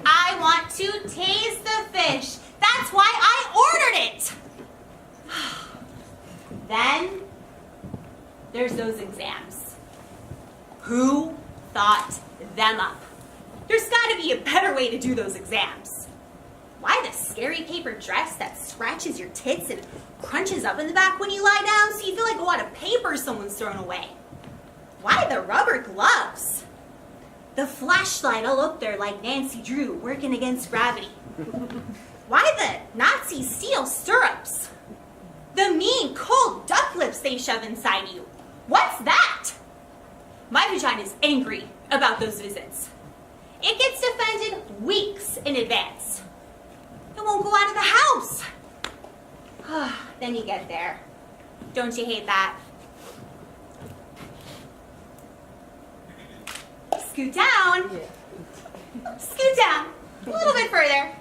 I want to taste the fish. That's why I ordered it. Then there's those exams. Who thought them up? There's got to be a better way to do those exams. Why the scary paper dress that scratches your tits and crunches up in the back when you lie down so you feel like a wad of paper someone's thrown away? Why the rubber gloves? The flashlight all up there like Nancy Drew working against gravity. Why the Nazi steel stirrups? The mean, cold duck lips they shove inside you. What's that? My vagina's angry about those visits. It gets defended weeks in advance. It won't go out of the house. Then you get there. Don't you hate that? Scoot down. Scoot down. A little bit further.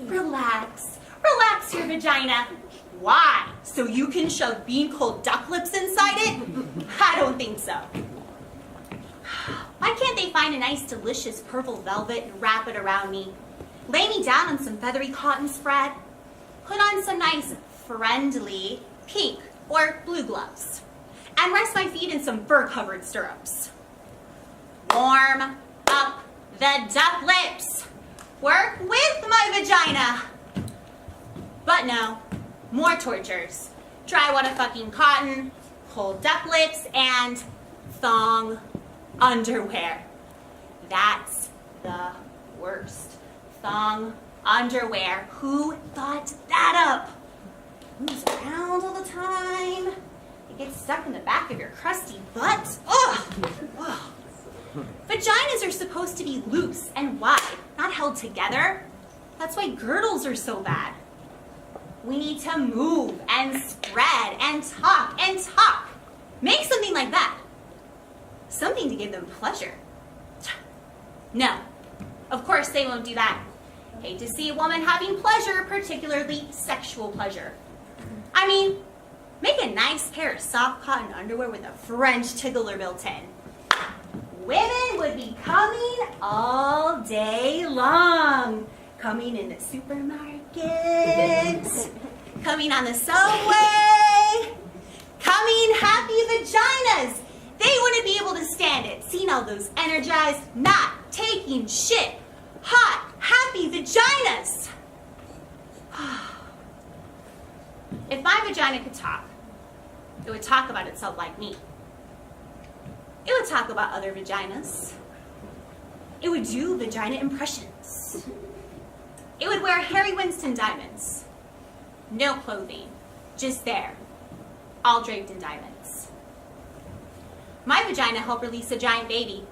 Relax. Relax your vagina. Why? So you can shove bean cold duck lips inside it? I don't think so. Why can't they find a nice delicious purple velvet and wrap it around me? lay me down on some feathery cotton spread, put on some nice friendly pink or blue gloves, and rest my feet in some fur-covered stirrups. Warm up the duck lips. Work with my vagina. But no, more tortures. Dry water fucking cotton, pull duck lips, and thong underwear. That's the worst. Thong underwear. Who thought that up? Moves around all the time. It gets stuck in the back of your crusty butt. Ugh! Ugh. Vaginas are supposed to be loose and wide, not held together. That's why girdles are so bad. We need to move and spread and talk and talk. Make something like that. Something to give them pleasure. No, of course they won't do that. Hate to see a woman having pleasure, particularly sexual pleasure. I mean, make a nice pair of soft cotton underwear with a French tickler built in. Women would be coming all day long. Coming in the supermarket, coming on the subway, coming happy vaginas. They wouldn't be able to stand it, seeing all those energized, not taking shit, hot, happy vaginas. If my vagina could talk, it would talk about itself like me. It would talk about other vaginas. It would do vagina impressions. It would wear Harry Winston diamonds. No clothing, just there, all draped in diamonds. My vagina helped release a giant baby.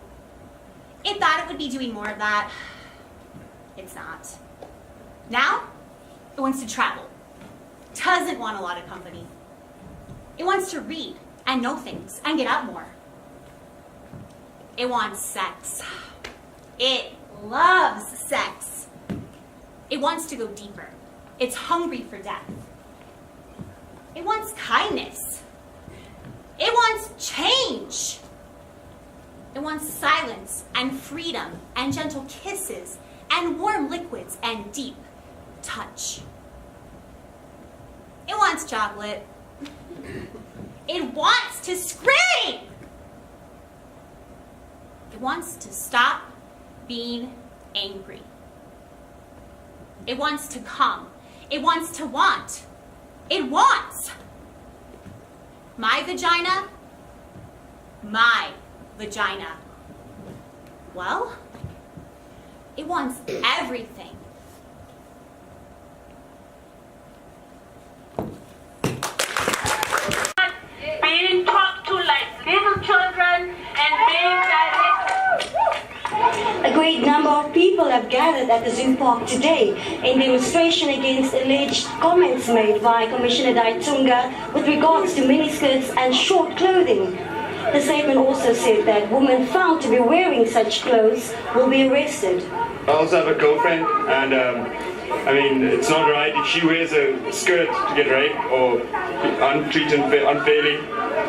It thought it would be doing more of that. It's not. Now, it wants to travel. Doesn't want a lot of company. It wants to read and know things and get out more. It wants sex. It loves sex. It wants to go deeper. It's hungry for death. It wants kindness. It wants change. It wants silence and freedom and gentle kisses and warm liquids and deep touch. It wants chocolate. It wants to scream. It wants to stop being angry. It wants to come. It wants to want. It wants. My vagina. My vagina. Well, it wants everything. Being talked to like little children and being directed. A great number of people have gathered at the zoo park today in demonstration against alleged comments made by Commissioner Daitunga with regards to miniskirts and short clothing. The statement also said that women found to be wearing such clothes will be arrested. I also have a girlfriend, and I mean, it's not right if she wears a skirt to get raped or untreated unfairly.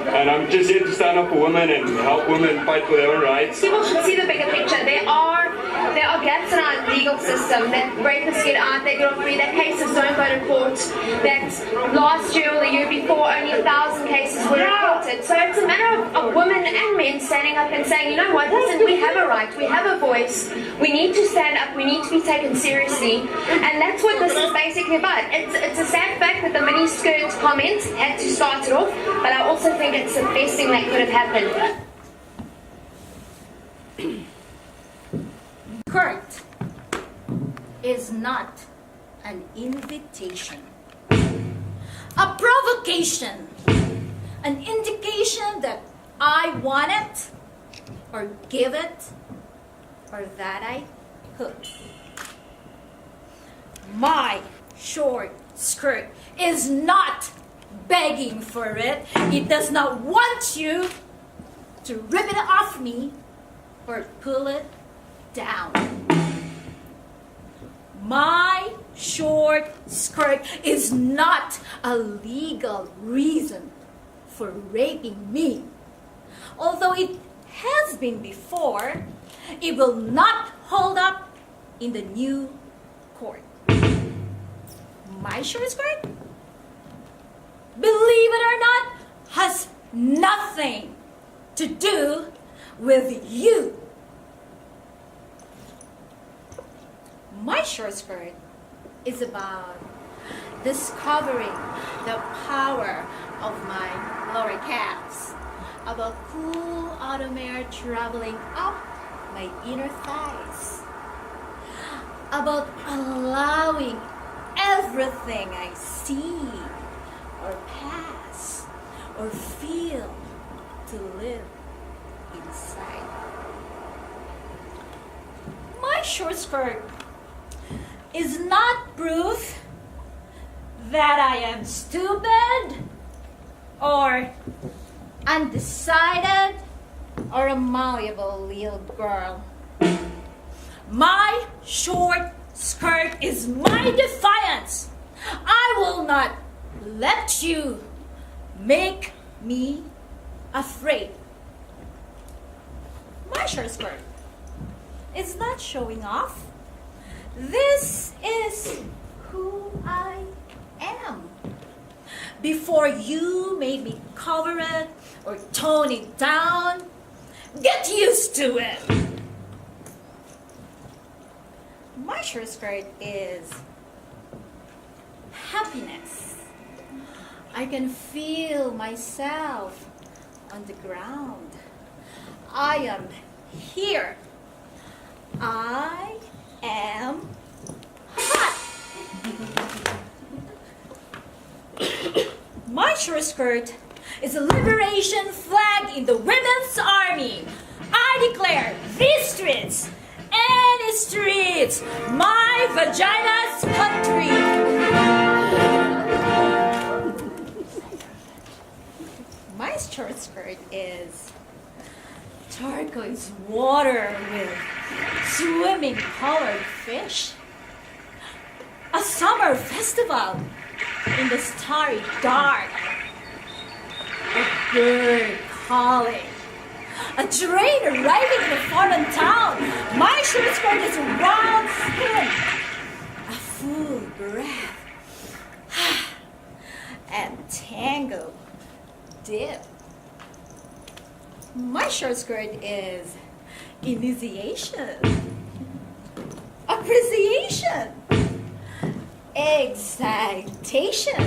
And I'm just here to stand up for women and help women fight for their own rights. People should see the bigger picture. There are gaps in our legal system that rapists get out, they get off free, that cases don't go to court, that last year or the year before only 1,000 cases were reported. So it's a matter of women and men standing up and saying, you know what, listen, we have a right, we have a voice, we need to stand up, we need to be taken seriously, and that's what this is basically about. It's a sad fact that the miniskirt comment had to start it off, but I also think it's the best thing that could have happened. Skirt is not an invitation, a provocation, an indication that I want it, or give it, or that I could. My short skirt is not begging for it. It does not want you to rip it off me or pull it down. My short skirt is not a legal reason for raping me. Although it has been before, it will not hold up in the new court. My short skirt, believe it or not, has nothing to do with you. My short skirt is about discovering the power of my lower calves, about cool autumn air traveling up my inner thighs, about allowing everything I see or pass or feel to live inside. My short skirt is not proof that I am stupid or undecided or a malleable little girl. My short skirt is my defiance. I will not let you make me afraid. My short skirt is not showing off. This is who I am. Before you made me cover it or tone it down, get used to it. My short skirt is happiness. I can feel myself on the ground. I am here. I am hot. My short skirt is a liberation flag in the women's army. I declare these streets, any streets, my vagina's country. My short skirt is turquoise water with swimming colored fish. A summer festival in the starry dark. A bird calling. A train arriving in a foreign town. My short skirt is round skin. A full breath. And tango dip. My short skirt is initiation, appreciation, excitation,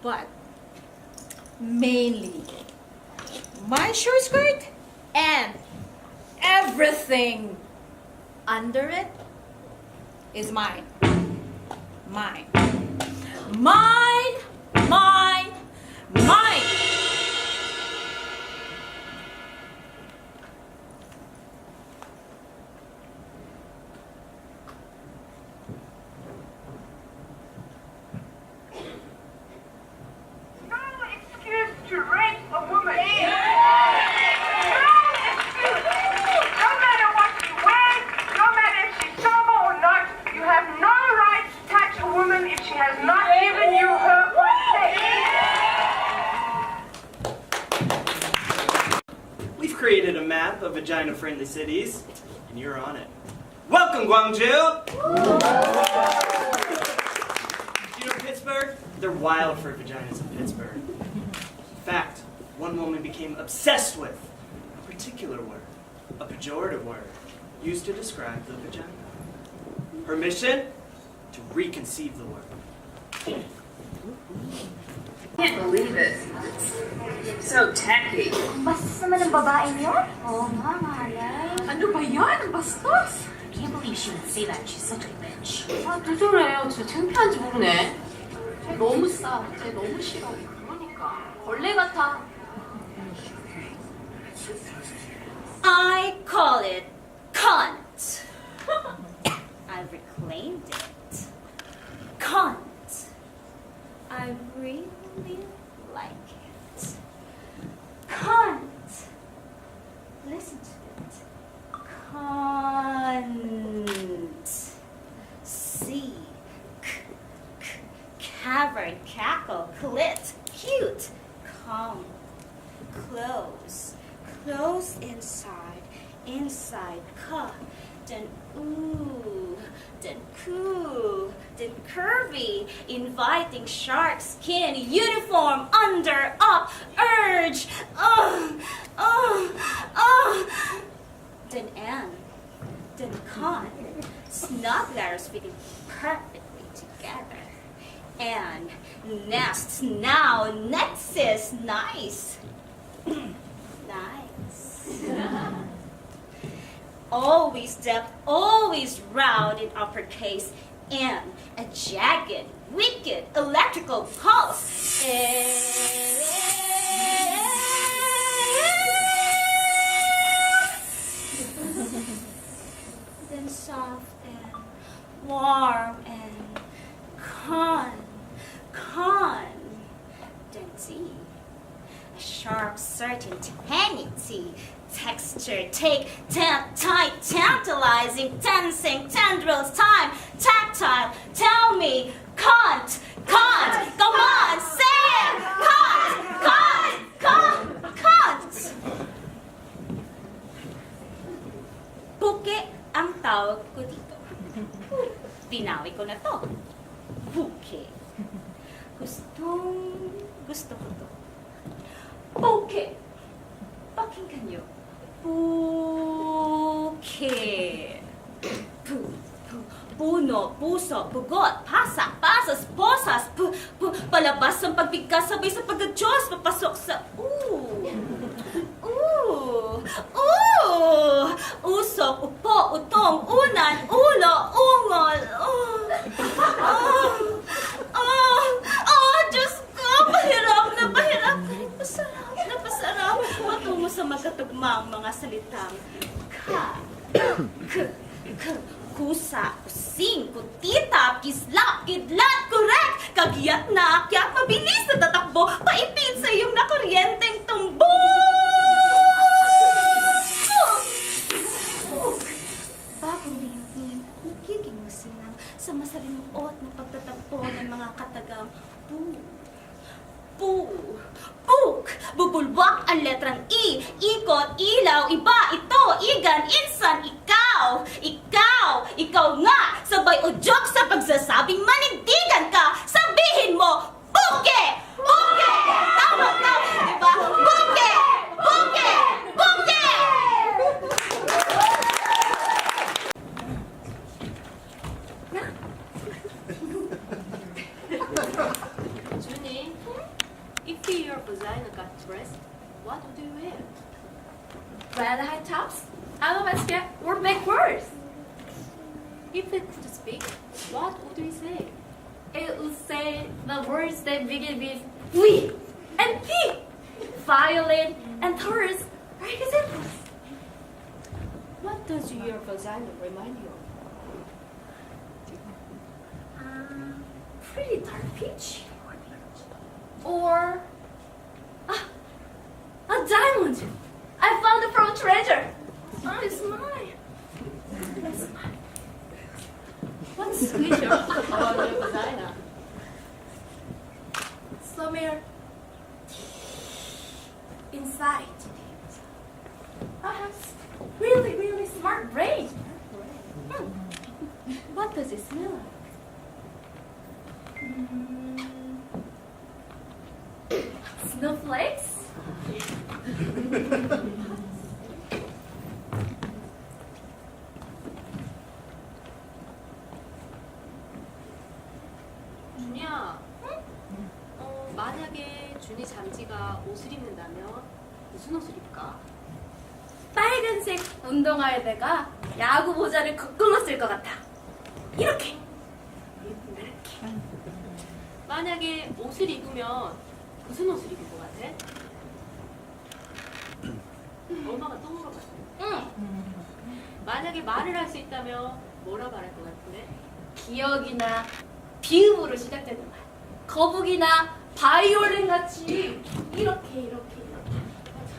but mainly my short skirt and everything under it is mine. Mine. Mine, mine, mine. Created a map of vagina-friendly cities, and you're on it. Welcome, Gwangju! You know Pittsburgh? They're wild for vaginas in Pittsburgh. In fact, one woman became obsessed with a particular word, a pejorative word, used to describe the vagina. Her mission? To reconceive the word. I can't believe it. It's so tacky. Bastos naman ang babaeng yun? Oo nga, malay. Ano ba yan? Bastos? I can't believe she would say that. She's such a bitch. 아, 누구래요? 저 창피한지 모르네. 쟤 너무 싸. 쟤 너무 싫어. 그러니까. 벌레 같아. I call it cunt. I've reclaimed it. Cunt. I really like it. Cunt. Listen to it. Cunt. C. Cavern, cackle, clit, cute. Come. Close. Close inside. Inside. then ooh, then cool, then curvy, inviting shark skin, uniform, under, up, urge, then and, then con, snug letters fitting perfectly together, and nests now, nexus, nice, nice. Always depth, always round in uppercase, and a jagged, wicked, electrical pulse. Then soft and warm and con, then tea. A sharp, certain tangy texture, take, tight, tantalizing, tensing, tendrils, time, tactile, tell me, can't, come on, say it, can't. Buke ang tawag ko dito. Binawi ko na to. Buke. Gusto ko to. Buke. Pakinggan niyo. Buke. Puno, puso, pugot, pasak, pasas, posas, palabas ang pagbigkas, sabay sa pagka-Diyos, papasok sa usok, upo, utong, unan, ulo, ungol, Diyos ko, pahirap. Napasarap. Matungo sa magkatugmang mga salitang kusa, kusing, kutita, kislap, kidlat, kurek, kagiyat na akyat, mabilis na tatakbo, paipin sa iyong nakuryenteng tumbok! Bagong lihim, nagiging masinang sa masalimuot ng pagtatagpo ng mga katagang bubulwak ang letrang I, ikot, ilaw, iba, ito, igan, insan, ikaw nga, sabay udyok sa pagsasabing manindigan ka, sabihin mo, buke! Tama, diba? Buke! Junie, if your vagina got dressed, what would you wear? Wear the high tops, alabaster, or big words. If it could speak, what would we say? It would say the words that begin with we and P, violin and Taurus are examples. What does your vagina remind you of? Pretty dark peach. Or a diamond. I found the pearl treasure. Oh, it's mine. What's special about your vagina? Somewhere inside, I have really smart brain. What does it smell like? Snowflakes? 준이야, 만약에 준이 잠지가 옷을 입는다면 무슨 옷을 입을까? 빨간색 운동화에다가 야구 모자를 거꾸로 쓸 것 같아. 이렇게. 만약에 옷을 입으면 무슨 옷을 입을 것 같아? 엄마가 또 물어봤어. 응. 만약에 말을 할 수 있다면 뭐라 말할 것 같은데? 기억이나 비읍으로 시작되는 말. 거북이나 바이올린 같이 이렇게.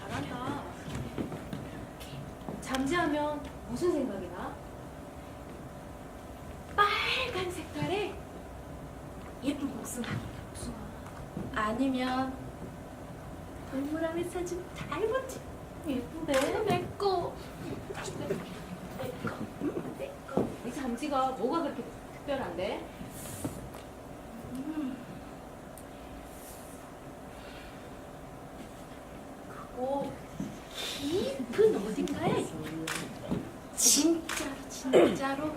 잘한다. 잠지하면 무슨 생각이 나? 빨간 색깔에 예쁜 복숭아. 아니면 동물원에 사진 닮았지. 예쁜데? 내 거. 어찌가 뭐가 그렇게 특별한데? 그거 깊은 어딘가에 진짜로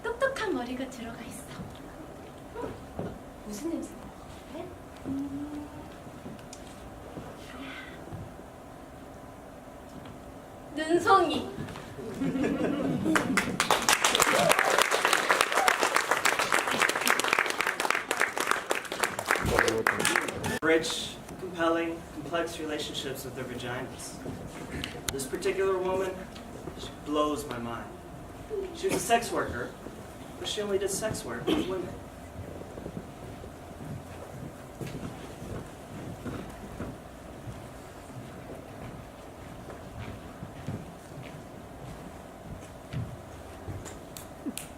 똑똑한 머리가 들어가 있어. 무슨 냄새가 나? 눈송이. Rich, compelling, complex relationships with their vaginas. This particular woman, she blows my mind. She was a sex worker, but she only did sex work with women.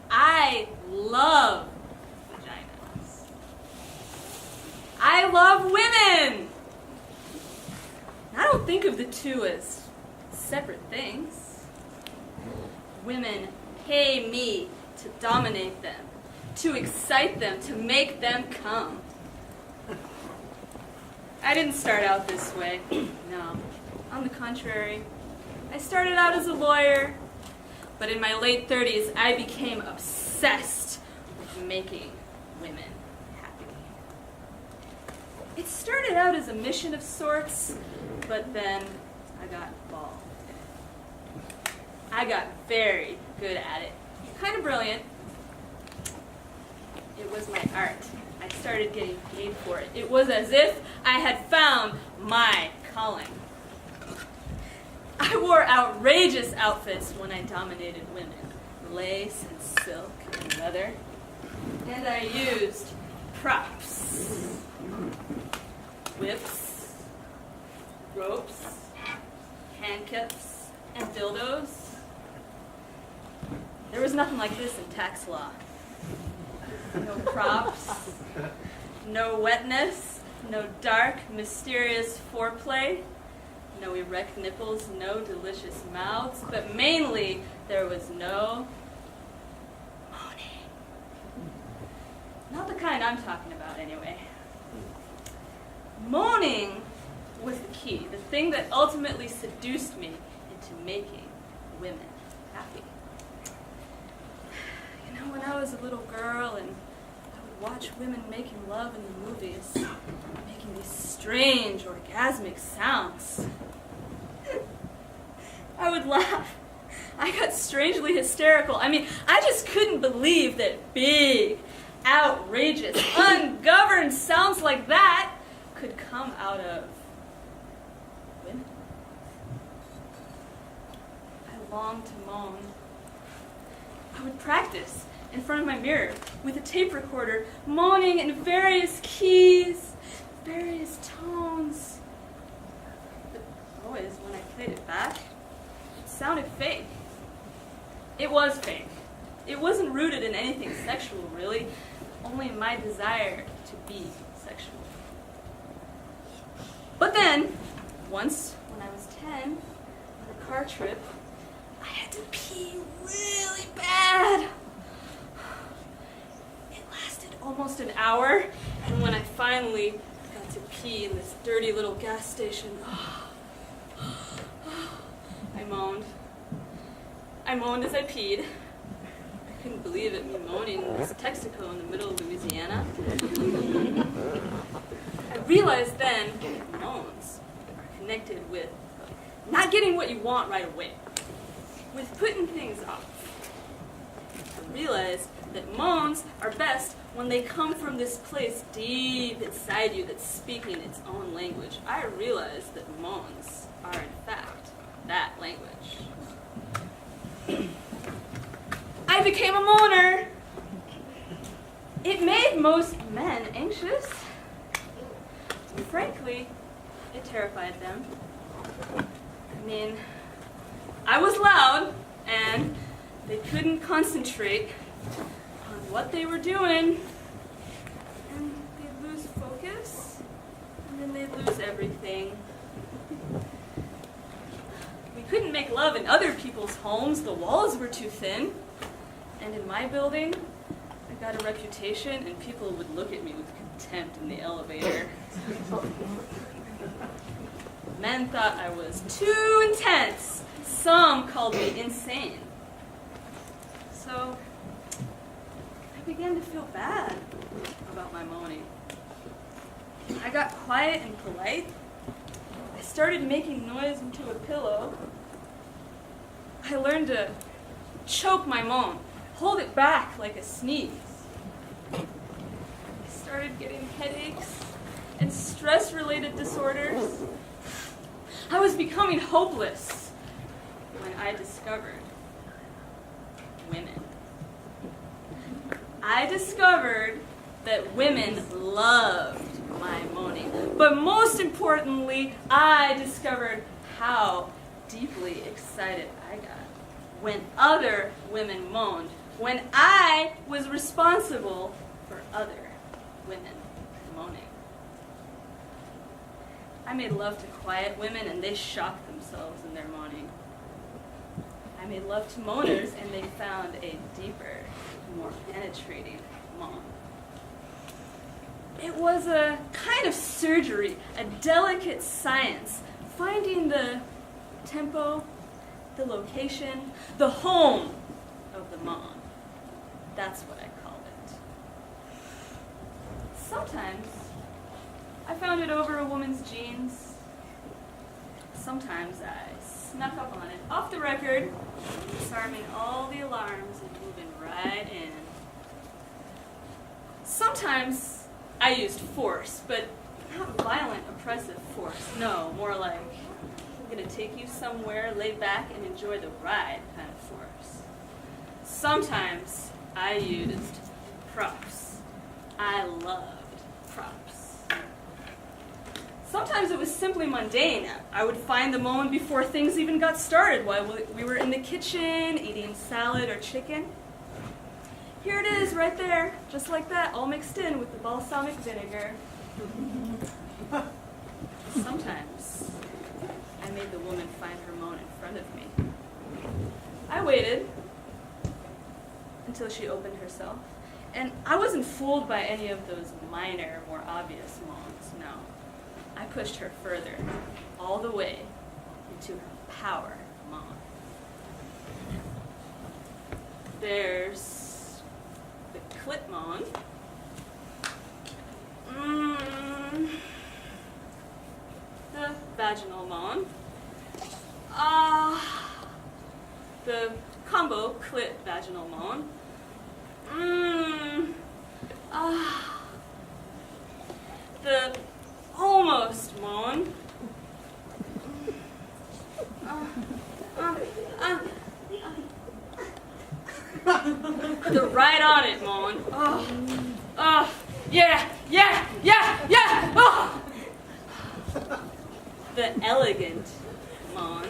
I love vaginas. I love women. I don't think of the two as separate things. Women pay me to dominate them, to excite them, to make them come. I didn't start out this way. No. On the contrary, I started out as a lawyer, but in my late 30s, I became obsessed with making women happy. It started out as a mission of sorts, but then I got involved. I got very good at it. Kind of brilliant. It was my art. I started getting paid for it. It was as if I had found my calling. I wore outrageous outfits when I dominated women. Lace and silk and leather. And I used props. Whips, ropes, handcuffs, and dildos. There was nothing like this in tax law. No props, no wetness, no dark, mysterious foreplay, no erect nipples, no delicious mouths, but mainly there was no moaning. Not the kind I'm talking about, anyway. Moaning was the key, the thing that ultimately seduced me into making women happy. You know, when I was a little girl and I would watch women making love in the movies, making these strange, orgasmic sounds, I would laugh. I got strangely hysterical. I mean, I just couldn't believe that big, outrageous, ungoverned sounds like that could come out of women. I longed to moan. I would practice in front of my mirror with a tape recorder, moaning in various keys, various tones. But always, when I played it back, it sounded fake. It was fake. It wasn't rooted in anything sexual, really, only in my desire to be sexual. But then, once, when I was 10, on a car trip, I had to pee really bad. It lasted almost an hour, and when I finally got to pee in this dirty little gas station, I moaned. I moaned as I peed. I couldn't believe it, me moaning in this Texaco in the middle of Louisiana. I realized then that moans are connected with not getting what you want right away, with putting things off. I realized that moans are best when they come from this place deep inside you that's speaking its own language. I realized that moans are in fact that language. I became a moaner. It made most men anxious. Frankly, it terrified them. I mean, I was loud, and they couldn't concentrate on what they were doing. And they'd lose focus, and then they'd lose everything. We couldn't make love in other people's homes. The walls were too thin. And in my building, I got a reputation and people would look at me with contempt in the elevator. Men thought I was too intense. Some called me insane. So I began to feel bad about my moaning. I got quiet and polite. I started making noise into a pillow. I learned to choke my moan, hold it back like a sneeze. I started getting headaches and stress-related disorders. I was becoming hopeless when I discovered women. I discovered that women loved my moaning. But most importantly, I discovered how deeply excited I got when other women moaned, when I was responsible for other women moaning. I made love to quiet women and they shocked themselves in their moaning. I made love to moaners and they found a deeper, more penetrating moan. It was a kind of surgery, a delicate science, finding the tempo, the location, the home of the moan. That's what I call it. Sometimes I found it over a woman's jeans. Sometimes I snuck up on it, off the record, disarming all the alarms and moving right in. Sometimes I used force, but not violent, oppressive force. No, more like, I'm gonna take you somewhere, lay back, and enjoy the ride kind of force. Sometimes I used props. I loved props. Sometimes it was simply mundane. I would find the moan before things even got started while we were in the kitchen eating salad or chicken. Here it is, right there, just like that, all mixed in with the balsamic vinegar. Sometimes I made the woman find her moan in front of me. I waited until she opened herself, and I wasn't fooled by any of those minor, more obvious moans, no. I pushed her further, all the way into her power moan. There's the clit moan. The vaginal moan. The combo clit vaginal moan. The almost moan. The right on it moan. Yeah. The elegant moan.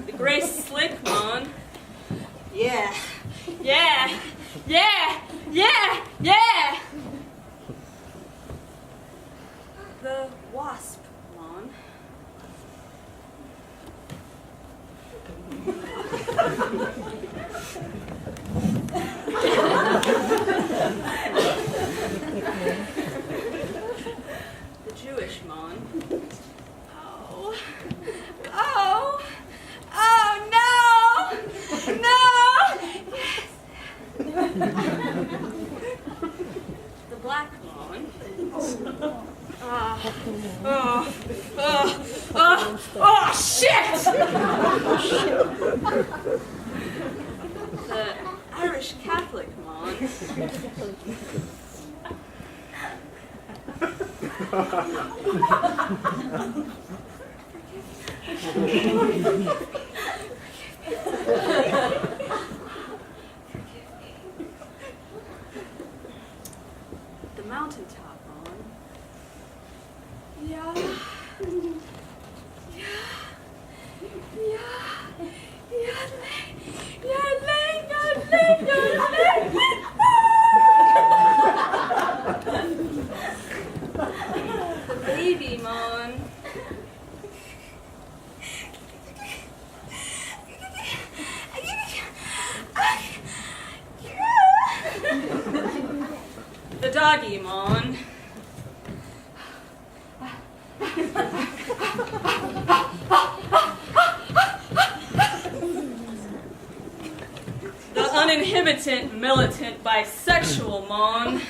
The grace slick moan. Yeah. The wasp moan. The Jewish moan. The black moan. Shit! The Irish Catholic moan. The mountaintop moan. The baby moan. The uninhibited, militant, bisexual Mon.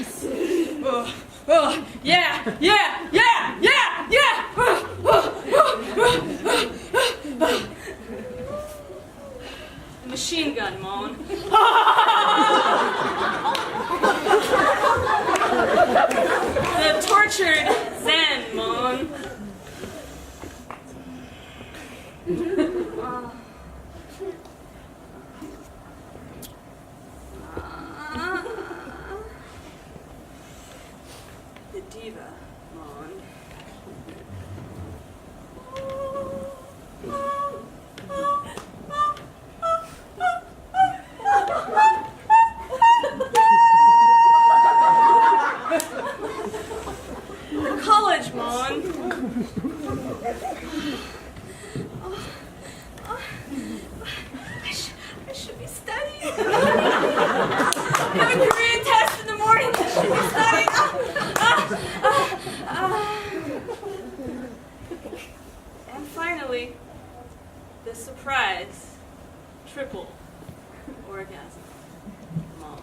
Yeah. Machine gun, Mon. The tortured Zen, Mon. The diva, Mon. The college, Mon. I should be studying. I have a Korean test in the morning. I should be studying. And finally, the surprise triple orgasm. Mom.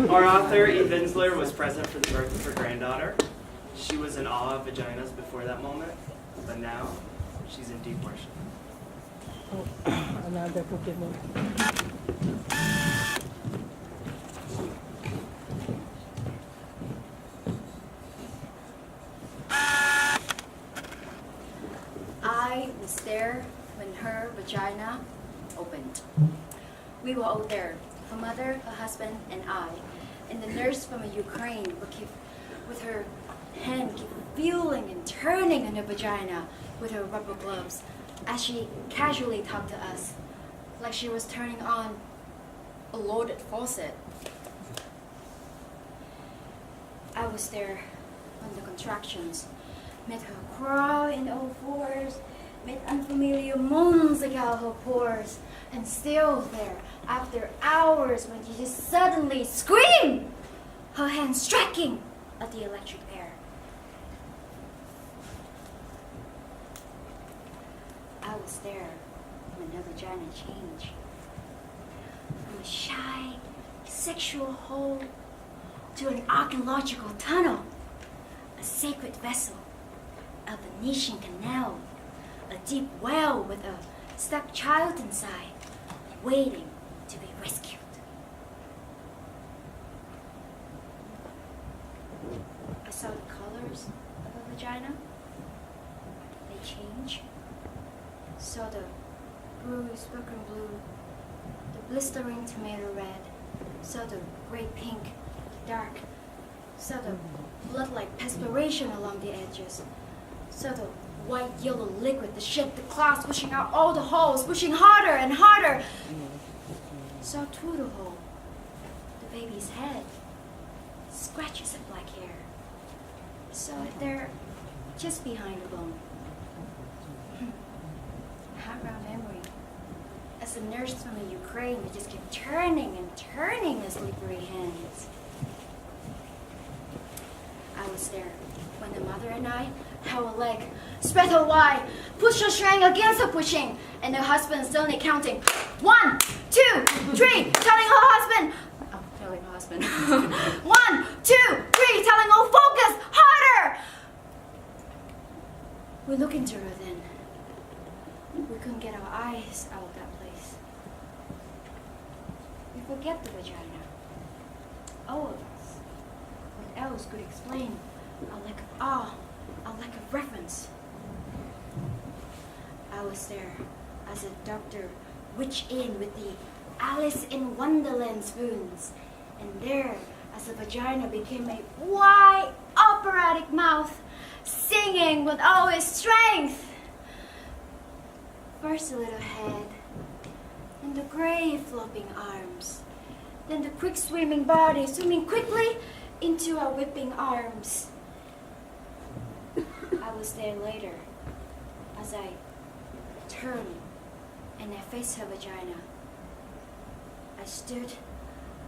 Our author, Eve Ensler, was present for the birth of her granddaughter. She was in awe of vaginas before that moment, but now she's in deep worship. Another Pokemon. I was there when her vagina opened. We were all there, her mother, her husband, and I. And the nurse from Ukraine would keep, with her hand, keep feeling and turning on her vagina with her rubber gloves as she casually talked to us, like she was turning on a loaded faucet. I was there when the contractions made her crawl in all fours, made unfamiliar moans out her pores, and still there, after hours, when she just suddenly screamed, her hand striking at the electric pair. I was there when her vagina changed from a shy, sexual hole to an archaeological tunnel, a sacred vessel, a Venetian canal, a deep well with a stuck child inside, waiting to be rescued. I saw the colors of a vagina. They change. Saw the bruised broken blue, the blistering tomato red. Saw the gray pink, dark. Saw the blood-like perspiration along the edges. Saw the white yellow liquid, the shit, the clouds pushing out all the holes, pushing harder and harder. Saw through the hole the baby's head, scratches of black hair. Saw it there, just behind the bone. Background memory. As the nurse from the Ukraine would just keep turning and turning her slippery hands. I was there when the mother and I How a leg, spread her wide, push her string against her pushing, and her husband suddenly counting 1, 2, 3, telling her husband. 1, 2, 3, telling her focus harder. We look into her then. We couldn't get our eyes out of that place. We forget the vagina. All of us. What else could explain our lack of awe, our lack of reference? I was there as a doctor reached in with the Alice in Wonderland spoons, and there as the vagina became a wide operatic mouth, singing with all its strength. First the little head, then the gray flopping arms, then the quick swimming body swimming quickly into our whipping arms. I was there later as I turned and I faced her vagina. I stood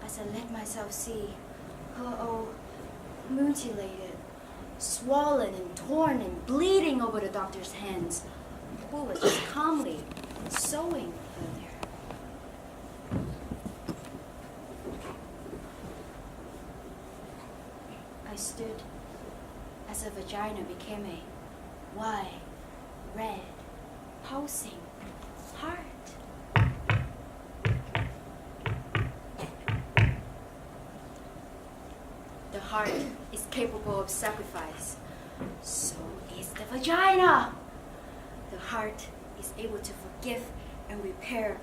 as I let myself see her all mutilated, swollen and torn and bleeding over the doctor's hands, who was just calmly sewing her there. I stood as her vagina became a wide, red, pulsing heart. The heart is capable of sacrifice. So is the vagina. The heart is able to forgive and repair.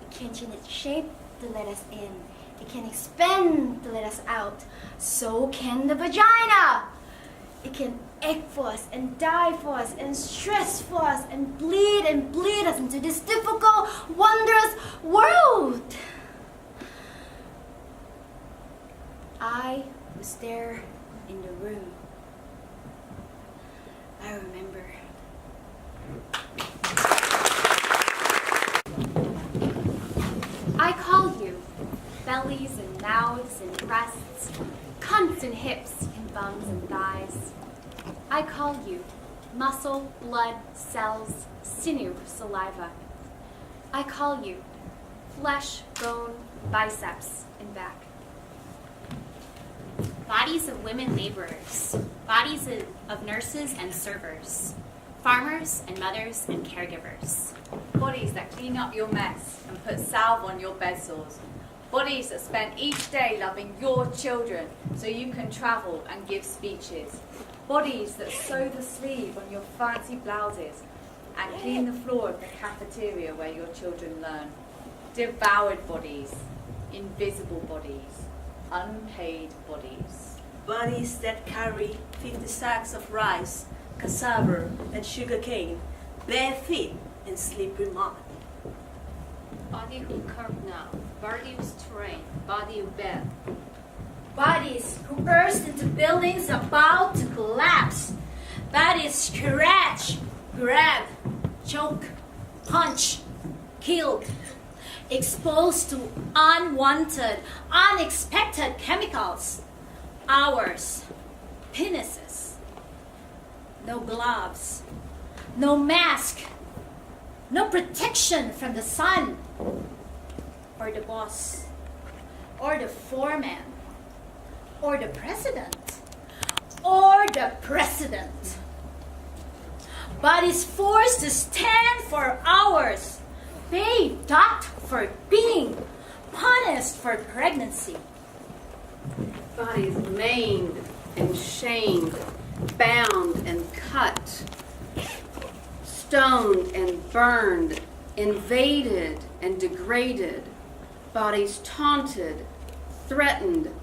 It can change its shape to let us in. It can expand to let us out. So can the vagina. It can ache for us and die for us and stress for us and bleed us into this difficult, wondrous world. I was there in the room. I remember. I call you bellies and mouths and breasts, cunts and hips and bums and thighs. I call you muscle, blood, cells, sinew, saliva. I call you flesh, bone, biceps, and back. Bodies of women laborers, bodies of nurses and servers, farmers and mothers and caregivers. Bodies that clean up your mess and put salve on your bed sores. Bodies that spend each day loving your children so you can travel and give speeches. Bodies that sew the sleeve on your fancy blouses and clean the floor of the cafeteria where your children learn. Devoured bodies, invisible bodies, unpaid bodies. Bodies that carry 50 sacks of rice, cassava, and sugarcane, bare feet and slippery mud. Body who curve now, body who's trained, body who bend. Bodies who burst into buildings about to collapse. Bodies scratch, grab, choke, punch, killed. Exposed to unwanted, unexpected chemicals. Ours, penises. No gloves, no mask, no protection from the sun, or the boss, or the foreman, or the president, or the president. Bodies forced to stand for hours, paid docked for being, punished for pregnancy. Bodies maimed and shamed, bound and cut, stoned and burned, invaded and degraded, bodies taunted, threatened,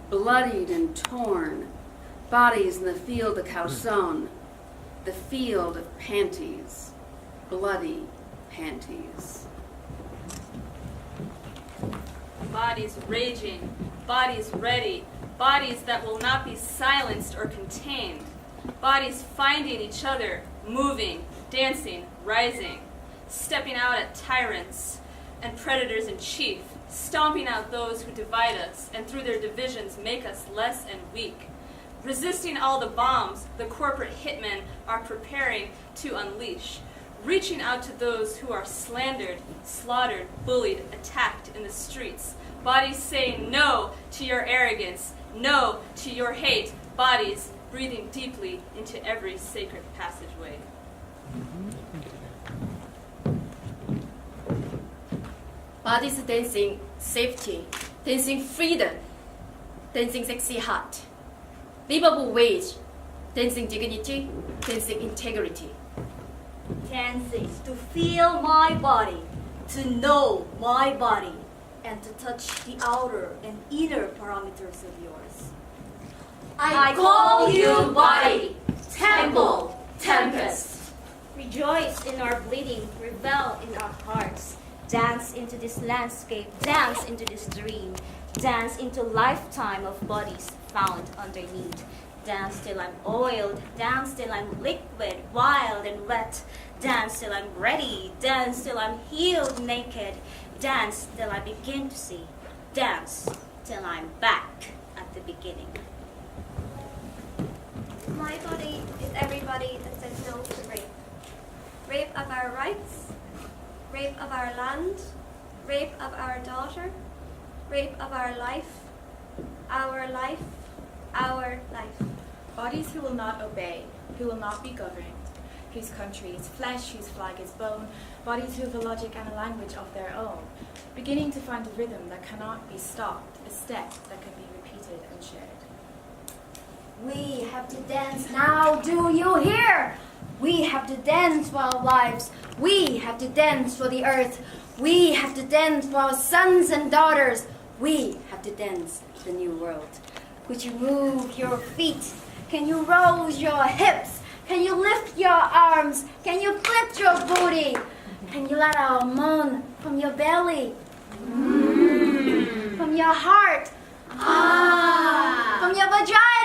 bloodied and torn, bodies in the field of calzone, the field of panties, bloody panties. Bodies raging, bodies ready, bodies that will not be silenced or contained, bodies finding each other, moving, dancing, rising, stepping out at tyrants and predators in chief, stomping out those who divide us and through their divisions make us less and weak, resisting all the bombs the corporate hitmen are preparing to unleash, reaching out to those who are slandered, slaughtered, bullied, attacked in the streets. Bodies saying no to your arrogance, no to your hate. Bodies breathing deeply into every sacred passageway. Bodies dancing safety, dancing freedom, dancing sexy heart. Livable wage, dancing dignity, dancing integrity. Dancing to feel my body, to know my body, and to touch the outer and inner parameters of yours. I call you body, temple, tempest. Rejoice in our bleeding, revel in our hearts. Dance into this landscape, dance into this dream. Dance into lifetime of bodies found underneath. Dance till I'm oiled, dance till I'm liquid, wild and wet. Dance till I'm ready, dance till I'm healed naked. Dance till I begin to see. Dance till I'm back at the beginning. My body is everybody that says no to rape. Rape of our rights, rape of our land, rape of our daughter, rape of our life, our life, our life. Bodies who will not obey, who will not be governed, whose country is flesh, whose flag is bone, bodies who have a logic and a language of their own, beginning to find a rhythm that cannot be stopped, a step that can be repeated and shared. We have to dance now, do you hear? We have to dance for our lives. We have to dance for the earth. We have to dance for our sons and daughters. We have to dance the new world. Could you move your feet? Can you roll your hips? Can you lift your arms? Can you flip your booty? Can you let out a moan from your belly? From your heart? From your vagina?